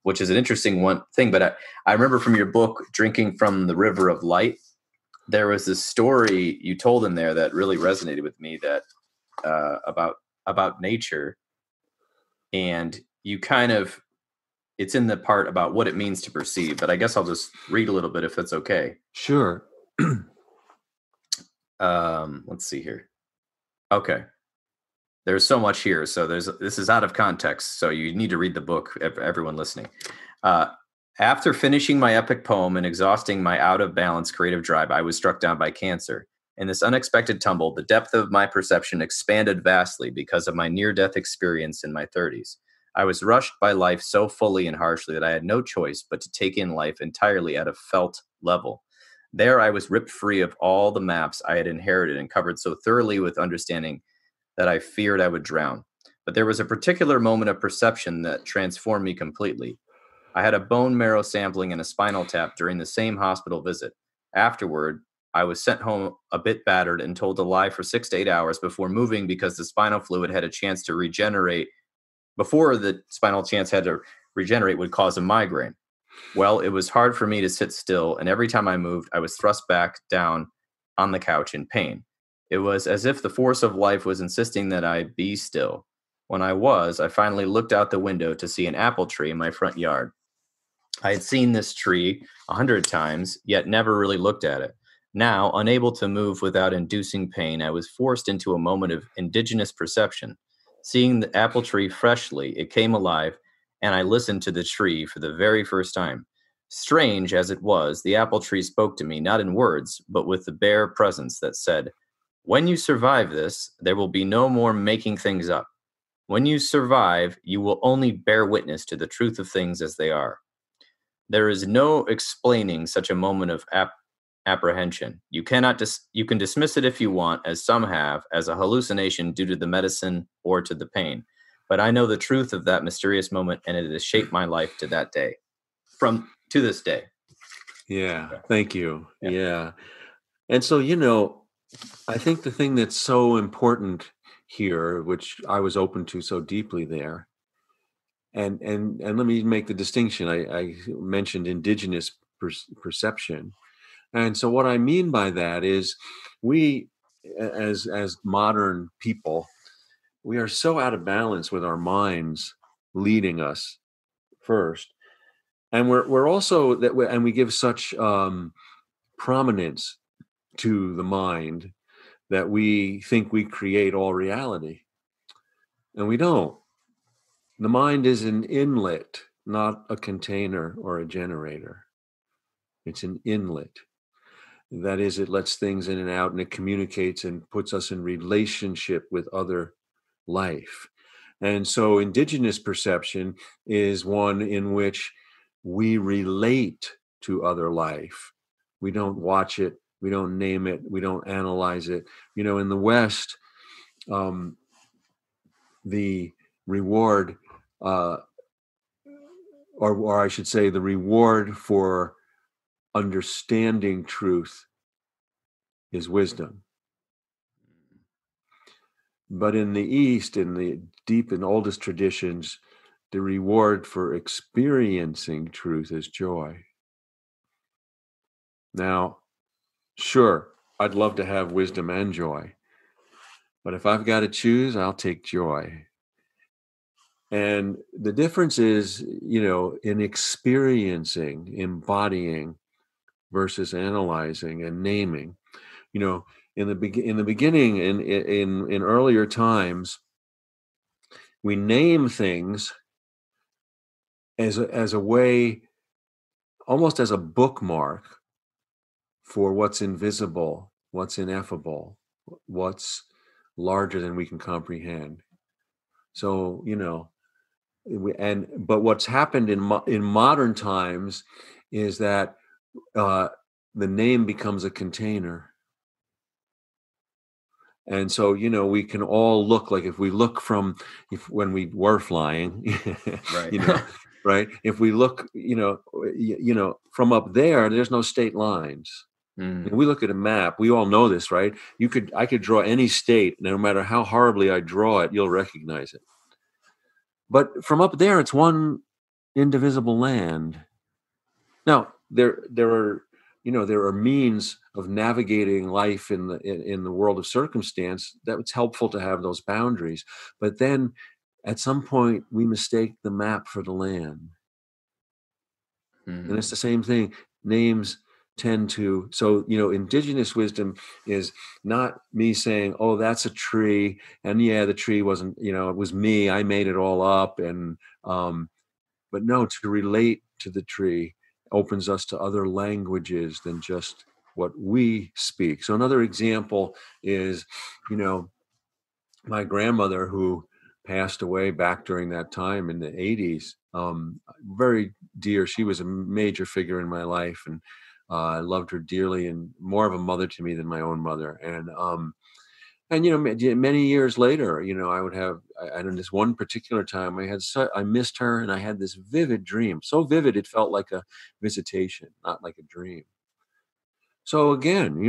which is an interesting one thing. But I remember from your book, Drinking from the River of Light, there was this story you told in there that really resonated with me, that about nature, and you kind of, it's in the part about what it means to perceive, but I guess I'll just read a little bit if that's okay. Sure. Let's see here. Okay. There's so much here. So this is out of context. So you need to read the book, everyone listening. After finishing my epic poem and exhausting my out of balance creative drive, I was struck down by cancer. In this unexpected tumble, the depth of my perception expanded vastly because of my near-death experience in my 30s. I was rushed by life so fully and harshly that I had no choice but to take in life entirely at a felt level. There I was ripped free of all the maps I had inherited and covered so thoroughly with understanding that I feared I would drown. But there was a particular moment of perception that transformed me completely. I had a bone marrow sampling and a spinal tap during the same hospital visit. Afterward, I was sent home a bit battered and told to lie for 6 to 8 hours before moving, because the spinal fluid had a chance to regenerate. Before the spinal chance had to regenerate would cause a migraine. Well, it was hard for me to sit still, and every time I moved, I was thrust back down on the couch in pain. It was as if the force of life was insisting that I be still. When I finally looked out the window to see an apple tree in my front yard. I had seen this tree 100 times, yet never really looked at it. Now, unable to move without inducing pain, I was forced into a moment of indigenous perception. Seeing the apple tree freshly, it came alive, and I listened to the tree for the very first time. Strange as it was, the apple tree spoke to me, not in words, but with the bare presence that said, "When you survive this, there will be no more making things up. When you survive, you will only bear witness to the truth of things as they are." There is no explaining such a moment of apprehension. You can dismiss it if you want, as some have, as a hallucination due to the medicine or to the pain. But I know the truth of that mysterious moment, and it has shaped my life to that day, to this day. Yeah. Thank you. Yeah. And so, I think the thing that's so important here, which I was open to so deeply there, and let me make the distinction. I mentioned indigenous perception. And so what I mean by that is, we as modern people, we are so out of balance with our minds leading us first. And we're also and we give such prominence to the mind that we think we create all reality. And we don't. The mind is an inlet, not a container or a generator. It's an inlet. That is, it lets things in and out, and it communicates and puts us in relationship with other life. And so indigenous perception is one in which we relate to other life. We don't watch it, we don't name it, we don't analyze it. In the West, the reward, or I should say, the reward for understanding truth is wisdom. But in the East, in the deep and oldest traditions, the reward for experiencing truth is joy. Now, sure, I'd love to have wisdom and joy, but if I've got to choose, I'll take joy. And the difference is, in experiencing, embodying versus analyzing and naming. In the beginning, in earlier times, we name things as a way, almost as a bookmark for what's invisible, what's ineffable, what's larger than we can comprehend. So, but what's happened in modern times is that the name becomes a container. And so, we can all look like, if we look when we were flying, Right. right? If we look, from up there, there's no state lines. When we look at a map, we all know this, right? I could draw any state, no matter how horribly I draw it, you'll recognize it. But from up there, it's one indivisible land. Now, there are means of navigating life in the world of circumstance that it's helpful to have those boundaries. But then, at some point, we mistake the map for the land, and it's the same thing. Names tend to, so indigenous wisdom is not me saying, oh, that's a tree, and yeah, the tree wasn't, it was me, I made it all up, and but no, to relate to the tree opens us to other languages than just what we speak. So another example is, my grandmother, who passed away back during that time in the 80s, very dear. She was a major figure in my life, and I loved her dearly, and more of a mother to me than my own mother. And many years later, I would have, and in this one particular time, I missed her, and I had this vivid dream, so vivid it felt like a visitation, not like a dream. So again,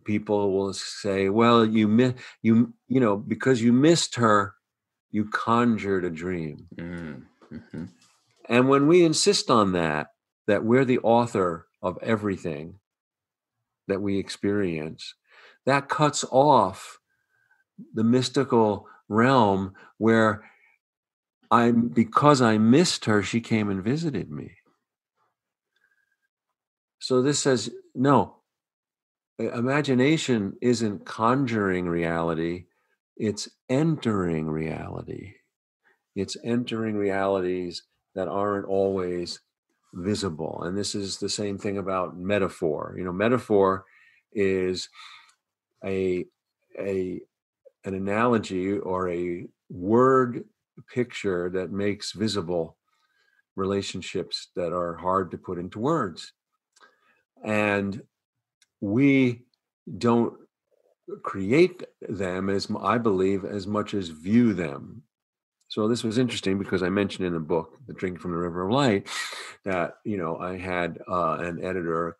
people will say, well, because you missed her, you conjured a dream. Mm-hmm. And when we insist on that we're the author of everything that we experience, that cuts off the mystical realm where because I missed her, she came and visited me. So this says, no, imagination isn't conjuring reality, it's entering reality. It's entering realities that aren't always visible. And this is the same thing about metaphor. Metaphor is an analogy or a word picture that makes visible relationships that are hard to put into words. And we don't create them, as I believe, as much as view them. So this was interesting because I mentioned in the book, The Drink from the River of Light, that, I had an editor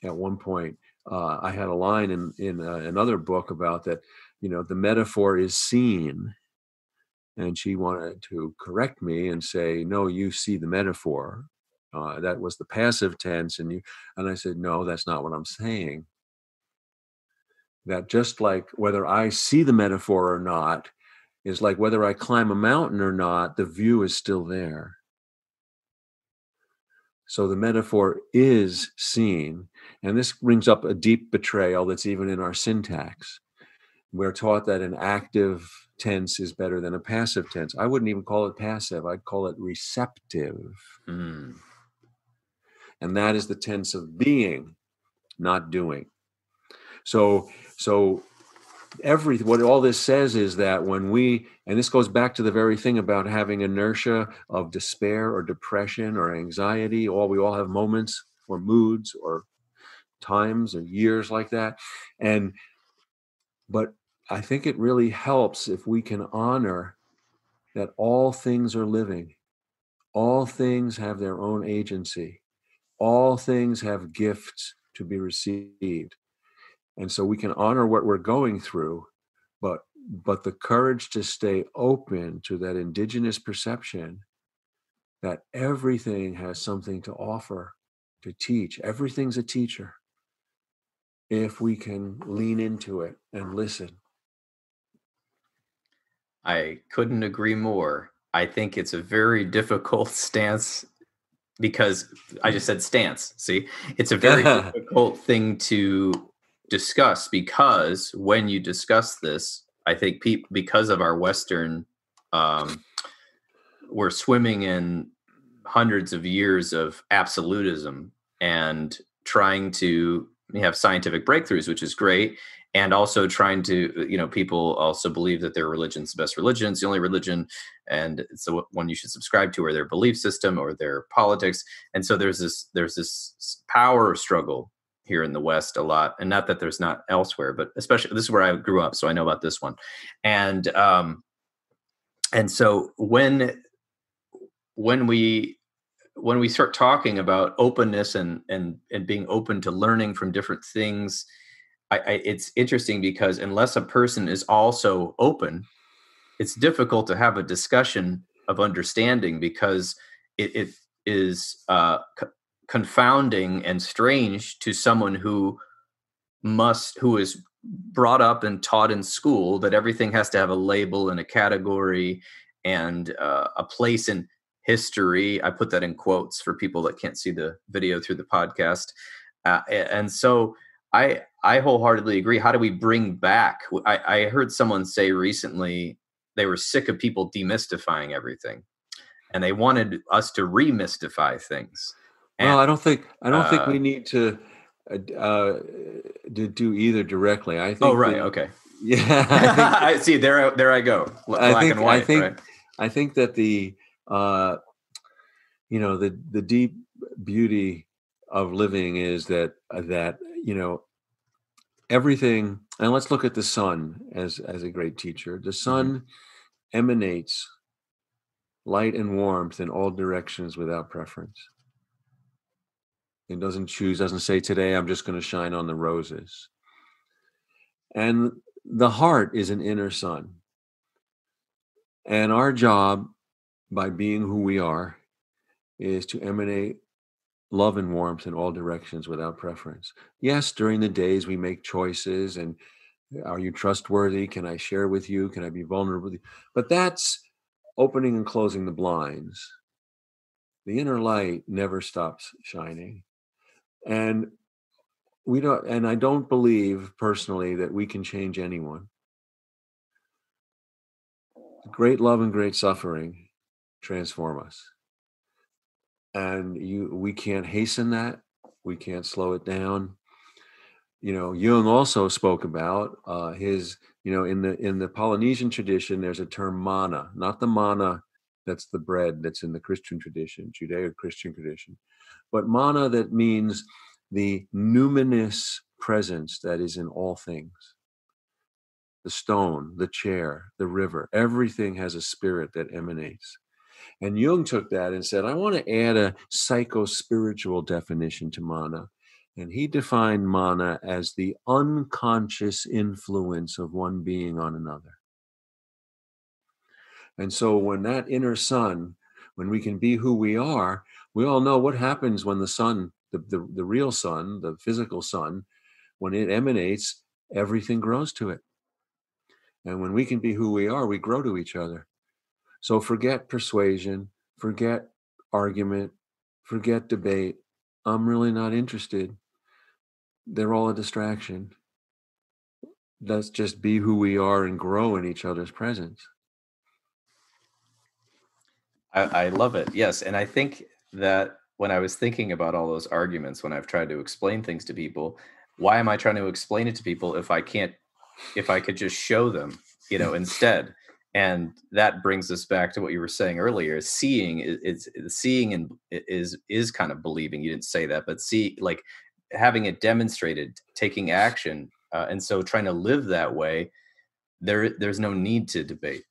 at one point. I had a line in another book about that, the metaphor is seen. And she wanted to correct me and say, no, you see the metaphor. That was the passive tense. And I said, no, that's not what I'm saying. That just like whether I see the metaphor or not is like whether I climb a mountain or not, the view is still there. So the metaphor is seen. And this brings up a deep betrayal that's even in our syntax. We're taught that an active tense is better than a passive tense. I wouldn't even call it passive. I'd call it receptive. Mm. And that is the tense of being, not doing. So what all this says is that when and this goes back to the very thing about having inertia of despair or depression or anxiety, we all have moments or moods or times or years like that. But I think it really helps if we can honor that all things are living. All things have their own agency. All things have gifts to be received. And so we can honor what we're going through, but the courage to stay open to that indigenous perception that everything has something to offer, to teach. Everything's a teacher if we can lean into it and listen. I couldn't agree more. I think it's a very difficult stance because I just said stance. See, it's a very difficult thing to discuss because when you discuss this, I think because of our Western, we're swimming in hundreds of years of absolutism and trying to have scientific breakthroughs, which is great. And also trying to, people also believe that their religion's the best religion. It's the only religion. And it's the one you should subscribe to, or their belief system or their politics. And so there's this power struggle here in the West a lot. And not that there's not elsewhere, but especially this is where I grew up. So I know about this one. And so when we start talking about openness and being open to learning from different things, it's interesting because unless a person is also open, it's difficult to have a discussion of understanding because it is confounding and strange to someone who is brought up and taught in school that everything has to have a label and a category and a place in history. I put that in quotes for people that can't see the video through the podcast. And so I wholeheartedly agree. How do we bring back? I heard someone say recently they were sick of people demystifying everything, and they wanted us to remystify things. Well, I don't think we need to do either directly. I think. Oh, right. Okay. Yeah. I see. There I go. Black and white. Right? I think that the deep beauty of living is that everything. And let's look at the sun as a great teacher. The sun emanates light and warmth in all directions without preference. It doesn't say today I'm just going to shine on the roses. And the heart is an inner sun. And our job, by being who we are, is to emanate love and warmth in all directions without preference. Yes, during the days we make choices and are you trustworthy? Can I share with you? Can I be vulnerable with you? But that's opening and closing the blinds. The inner light never stops shining. And I don't believe personally that we can change anyone. Great love and great suffering transform us. And we can't hasten that. We can't slow it down. Jung also spoke about his, in the Polynesian tradition, there's a term mana, not the manna that's the bread that's in the Christian tradition, Judeo-Christian tradition, but mana that means the numinous presence that is in all things. The stone, the chair, the river, everything has a spirit that emanates. And Jung took that and said, I want to add a psycho-spiritual definition to mana. And he defined mana as the unconscious influence of one being on another. And so when that inner sun, when we can be who we are, we all know what happens when the sun, the real sun, the physical sun, when it emanates, everything grows to it. And when we can be who we are, we grow to each other. So forget persuasion, forget argument, forget debate. I'm really not interested. They're all a distraction. let's just be who we are and grow in each other's presence. I love it. Yes. And I think that when I was thinking about all those arguments, when I've tried to explain things to people, why am I trying to explain it to people if I can't, if I could just show them, instead? And that brings us back to what you were saying earlier. Seeing is seeing, and is kind of believing. You didn't say that, but see, like having it demonstrated, taking action. And so trying to live that way, there's no need to debate.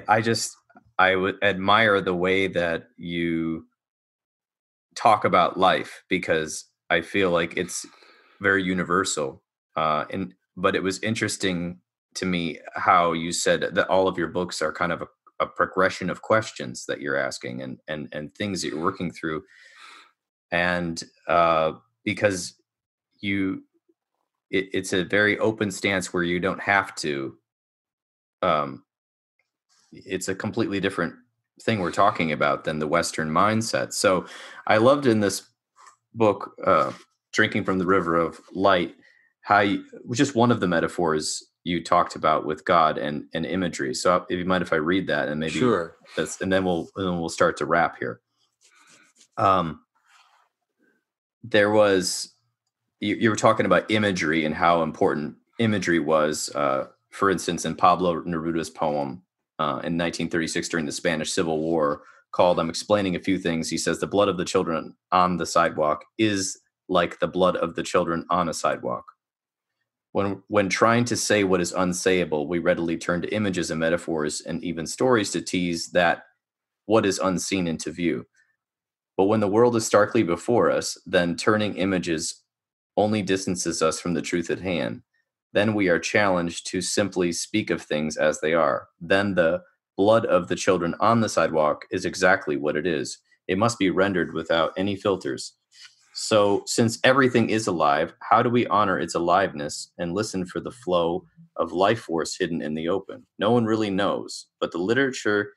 I just, I would admire the way that you talk about life, because I feel like it's very universal. And but it was interesting to me how you said that all of your books are kind of a progression of questions that you're asking, and things that you're working through. And because you, it's a very open stance where you don't have to. Um, it's a completely different thing we're talking about than the Western mindset. So I loved in this book, Drinking from the River of Light, how you, just one of the metaphors you talked about with God and imagery. So if you mind if I read that, and maybe Sure. that's, and then we'll start to wrap here. There was, you were talking about imagery and how important imagery was. For instance, in Pablo Neruda's poem in 1936 during the Spanish Civil War called "I'm Explaining a Few Things," he says, "The blood of the children on the sidewalk is like the blood of the children on a sidewalk." When trying to say what is unsayable, we readily turn to images and metaphors and even stories to tease that what is unseen into view. But when the world is starkly before us, then turning images only distances us from the truth at hand. Then we are challenged to simply speak of things as they are. Then the blood of the children on the sidewalk is exactly what it is. It must be rendered without any filters. So, since everything is alive, how do we honor its aliveness and listen for the flow of life force hidden in the open? No one really knows, but the literature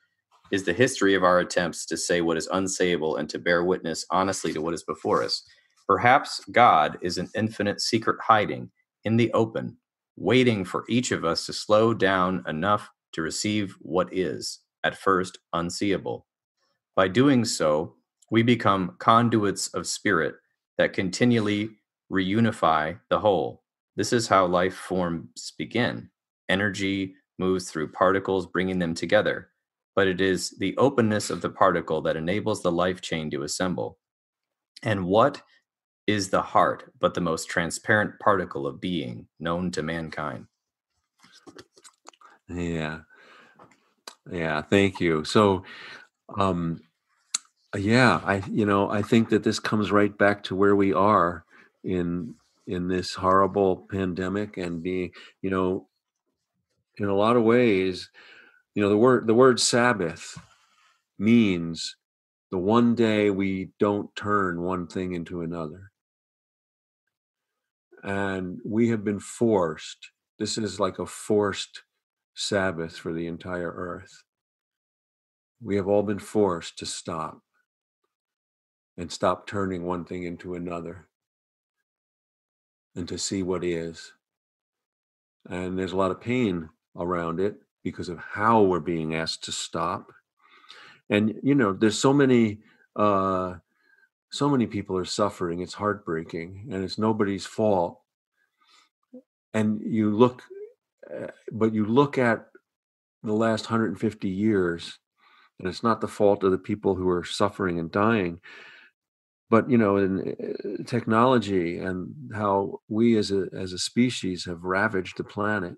is the history of our attempts to say what is unsayable and to bear witness honestly to what is before us. Perhaps God is an infinite secret hiding in the open, waiting for each of us to slow down enough to receive what is, at first, unseeable. By doing so, we become conduits of spirit that continually reunify the whole. This is how life forms begin. Energy moves through particles, bringing them together. But it is the openness of the particle that enables the life chain to assemble. And what is the heart but the most transparent particle of being known to mankind? Yeah. Yeah. Thank you. So, um, yeah, I think that this comes right back to where we are in this horrible pandemic, and being, you know, in a lot of ways, the word Sabbath means the one day we don't turn one thing into another. And we have been forced. This is like a forced Sabbath for the entire earth. We have all been forced to stop and stop turning one thing into another and to see what is. And there's a lot of pain around it because of how we're being asked to stop. And there's so many people are suffering. It's heartbreaking, and it's nobody's fault. And but you look at the last 150 years, and it's not the fault of the people who are suffering and dying, but in technology, and how we as a species have ravaged the planet.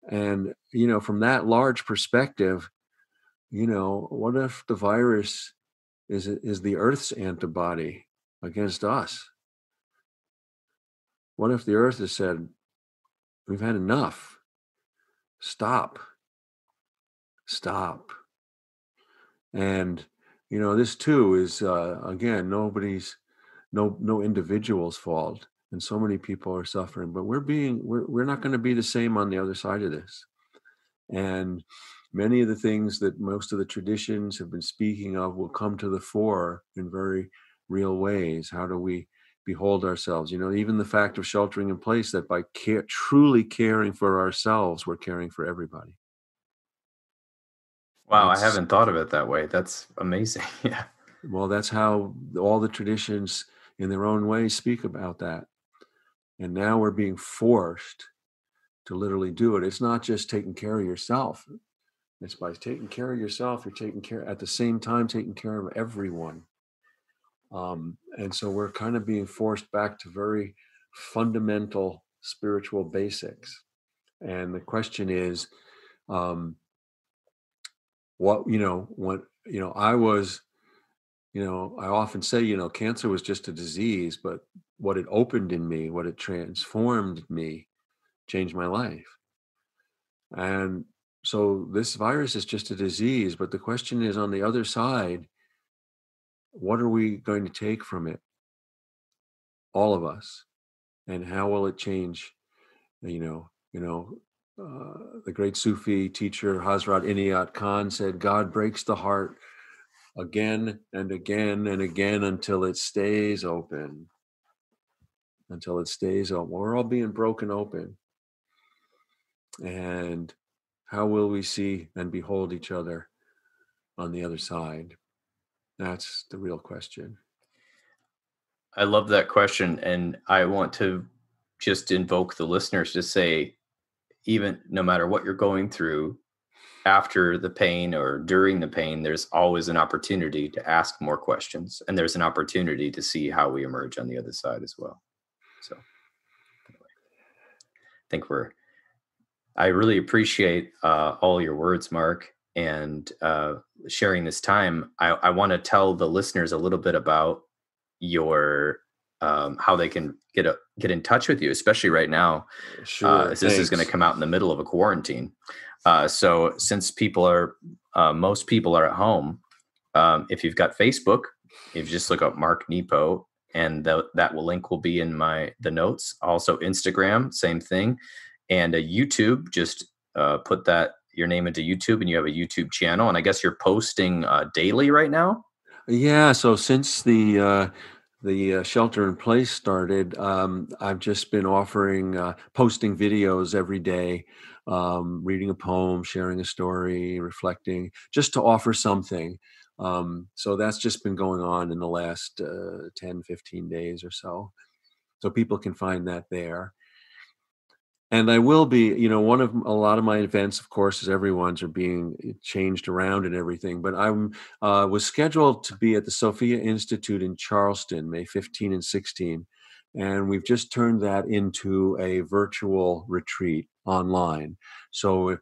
And from that large perspective, what if the virus is the Earth's antibody against us? What if the Earth has said, we've had enough? Stop. Stop. And this too is again, no individual's fault, and so many people are suffering, but we're not going to be the same on the other side of this. And many of the things that most of the traditions have been speaking of will come to the fore in very real ways. How do we behold ourselves. Even the fact of sheltering in place, that by truly caring for ourselves, we're caring for everybody. Wow, I haven't thought of it that way. That's amazing. Yeah. Well, that's how all the traditions in their own way speak about that. And now we're being forced to literally do it. It's not just taking care of yourself. It's by taking care of yourself, you're taking care, at the same time, taking care of everyone. And so we're kind of being forced back to very fundamental spiritual basics. And the question is, I often say, cancer was just a disease, but what it opened in me, what it transformed me, changed my life. And so this virus is just a disease, but the question is, on the other side, what are we going to take from it? All of us. And how will it change? The great Sufi teacher Hazrat Inayat Khan said, God breaks the heart again and again and again until it stays open. Until it stays open. We're all being broken open. And how will we see and behold each other on the other side? That's the real question. I love that question. And I want to just invoke the listeners to say, even no matter what you're going through, after the pain or during the pain, there's always an opportunity to ask more questions. And there's an opportunity to see how we emerge on the other side as well. So anyway, I really appreciate all your words, Mark, and sharing this time. I want to tell the listeners a little bit about your how they can get in touch with you, especially right now. Sure. This is going to come out in the middle of a quarantine. So since most people are at home, if you've got Facebook, if you just look up Mark Nepo, and that link will be in the notes. Also Instagram, same thing. And YouTube, just put your name into YouTube, and you have a YouTube channel. And I guess you're posting daily right now? Yeah, so since the shelter in place started, I've just been posting videos every day, reading a poem, sharing a story, reflecting, just to offer something. So that's just been going on in the last 10, 15 days or so. So people can find that there. And I will be, a lot of my events, of course, as everyone's, are being changed around and everything. But I was scheduled to be at the Sophia Institute in Charleston, May 15 and 16. And we've just turned that into a virtual retreat online. So if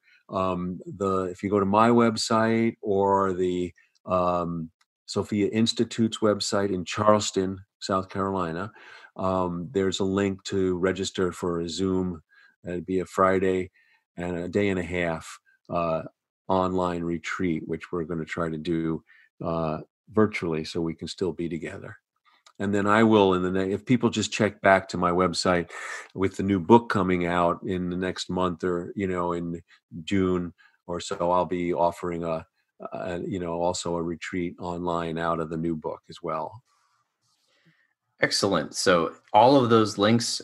you go to my website or the Sophia Institute's website in Charleston, South Carolina, there's a link to register for a Zoom. It'd be a Friday and a day and a half online retreat, which we're going to try to do virtually so we can still be together. And then I will, if people just check back to my website with the new book coming out in the next month, or, in June or so, I'll be offering also a retreat online out of the new book as well. Excellent. So all of those links,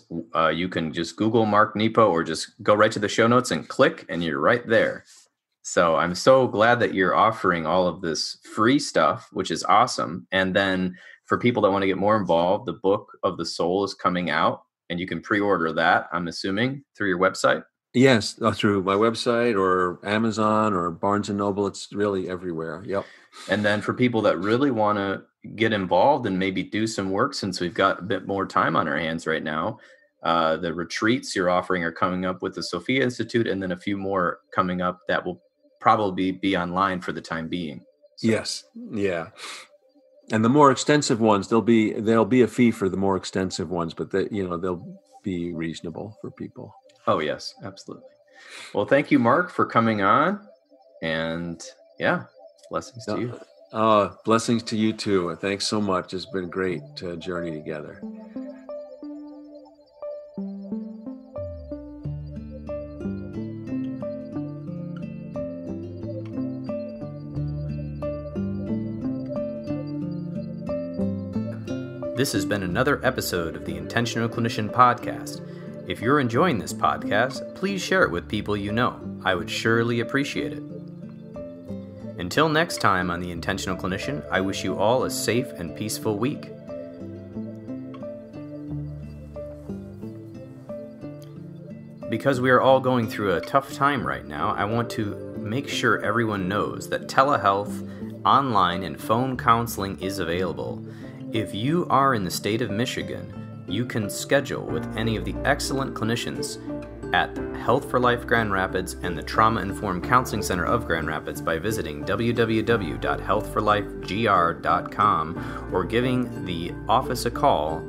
you can just Google Mark Nepo or just go right to the show notes and click, and you're right there. So I'm so glad that you're offering all of this free stuff, which is awesome. And then for people that want to get more involved, the Book of the Soul is coming out, and you can pre-order that, I'm assuming, through your website. Yes, through my website or Amazon or Barnes and Noble. It's really everywhere. Yep. And then for people that really want to get involved and maybe do some work, since we've got a bit more time on our hands right now, the retreats you're offering are coming up with the Sophia Institute, and then a few more coming up that will probably be online for the time being. So. Yes. Yeah. And the more extensive ones, there'll be a fee for the more extensive ones, but they'll be reasonable for people. Oh, yes, absolutely. Well, thank you, Mark, for coming on. And yeah, blessings to you. Blessings to you too. Thanks so much. It's been great to journey together. This has been another episode of the Intentional Clinician Podcast. If you're enjoying this podcast, please share it with people you know. I would surely appreciate it. Until next time on the Intentional Clinician, I wish you all a safe and peaceful week. Because we are all going through a tough time right now, I want to make sure everyone knows that telehealth, online, and phone counseling is available. If you are in the state of Michigan, you can schedule with any of the excellent clinicians at Health for Life Grand Rapids and the Trauma Informed Counseling Center of Grand Rapids by visiting www.healthforlifegr.com or giving the office a call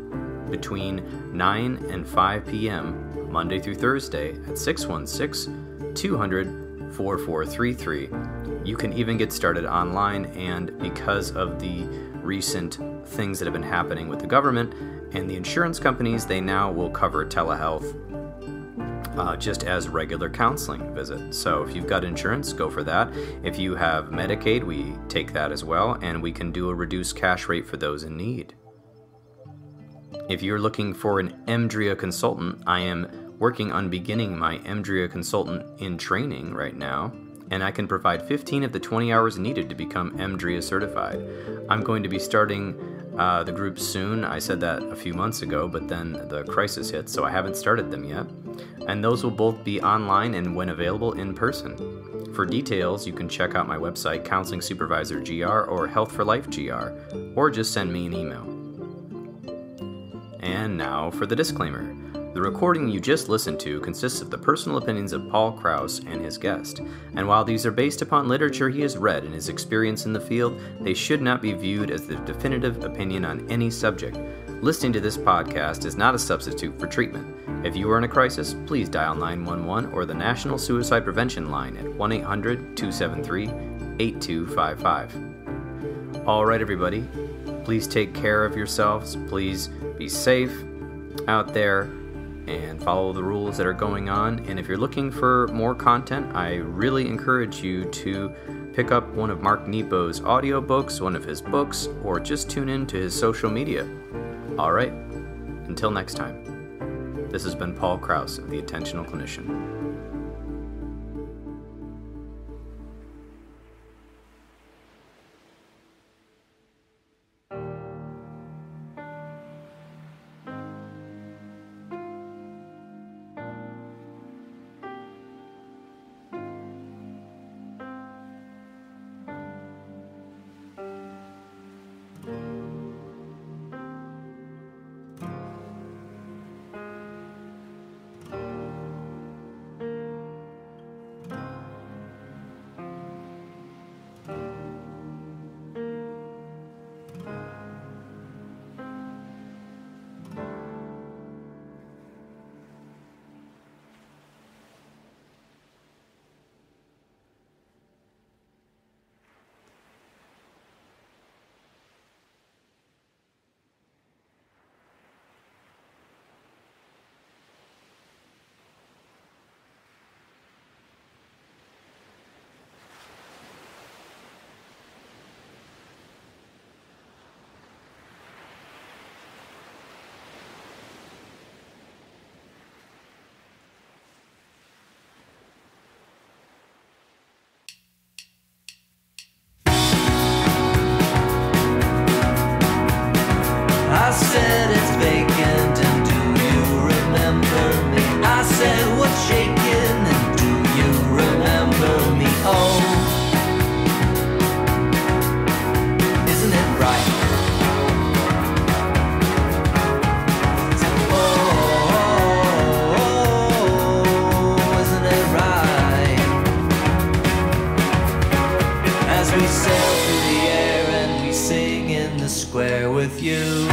between 9 and 5 p.m. Monday through Thursday at 616-200-4433. You can even get started online, and because of the recent things that have been happening with the government and the insurance companies, they now will cover telehealth just as regular counseling visits. So if you've got insurance, go for that. If you have Medicaid, we take that as well, and we can do a reduced cash rate for those in need. If you're looking for an EMDRIA consultant, I am working on beginning my EMDRIA consultant in training right now, and I can provide 15 of the 20 hours needed to become EMDRIA certified. I'm going to be starting the group soon. I said that a few months ago, but then the crisis hit, so I haven't started them yet. And those will both be online and, when available, in person. For details, you can check out my website, Counseling Supervisor GR or Health for Life GR, or just send me an email. And now for the disclaimer. The recording you just listened to consists of the personal opinions of Paul Krauss and his guest, and while these are based upon literature he has read and his experience in the field, they should not be viewed as the definitive opinion on any subject. Listening to this podcast is not a substitute for treatment. If you are in a crisis, please dial 911 or the National Suicide Prevention Line at 1-800-273-8255. All right, everybody, please take care of yourselves. Please be safe out there and follow the rules that are going on. And if you're looking for more content, I really encourage you to pick up one of Mark Nepo's audiobooks, one of his books, or just tune in to his social media. All right, until next time, this has been Paul Krauss of The Intentional Clinician. I said it's vacant, and do you remember me? I said what's shaking, and do you remember me? Oh, isn't it right? Oh, isn't it right? As we sail through the air and we sing in the square with you.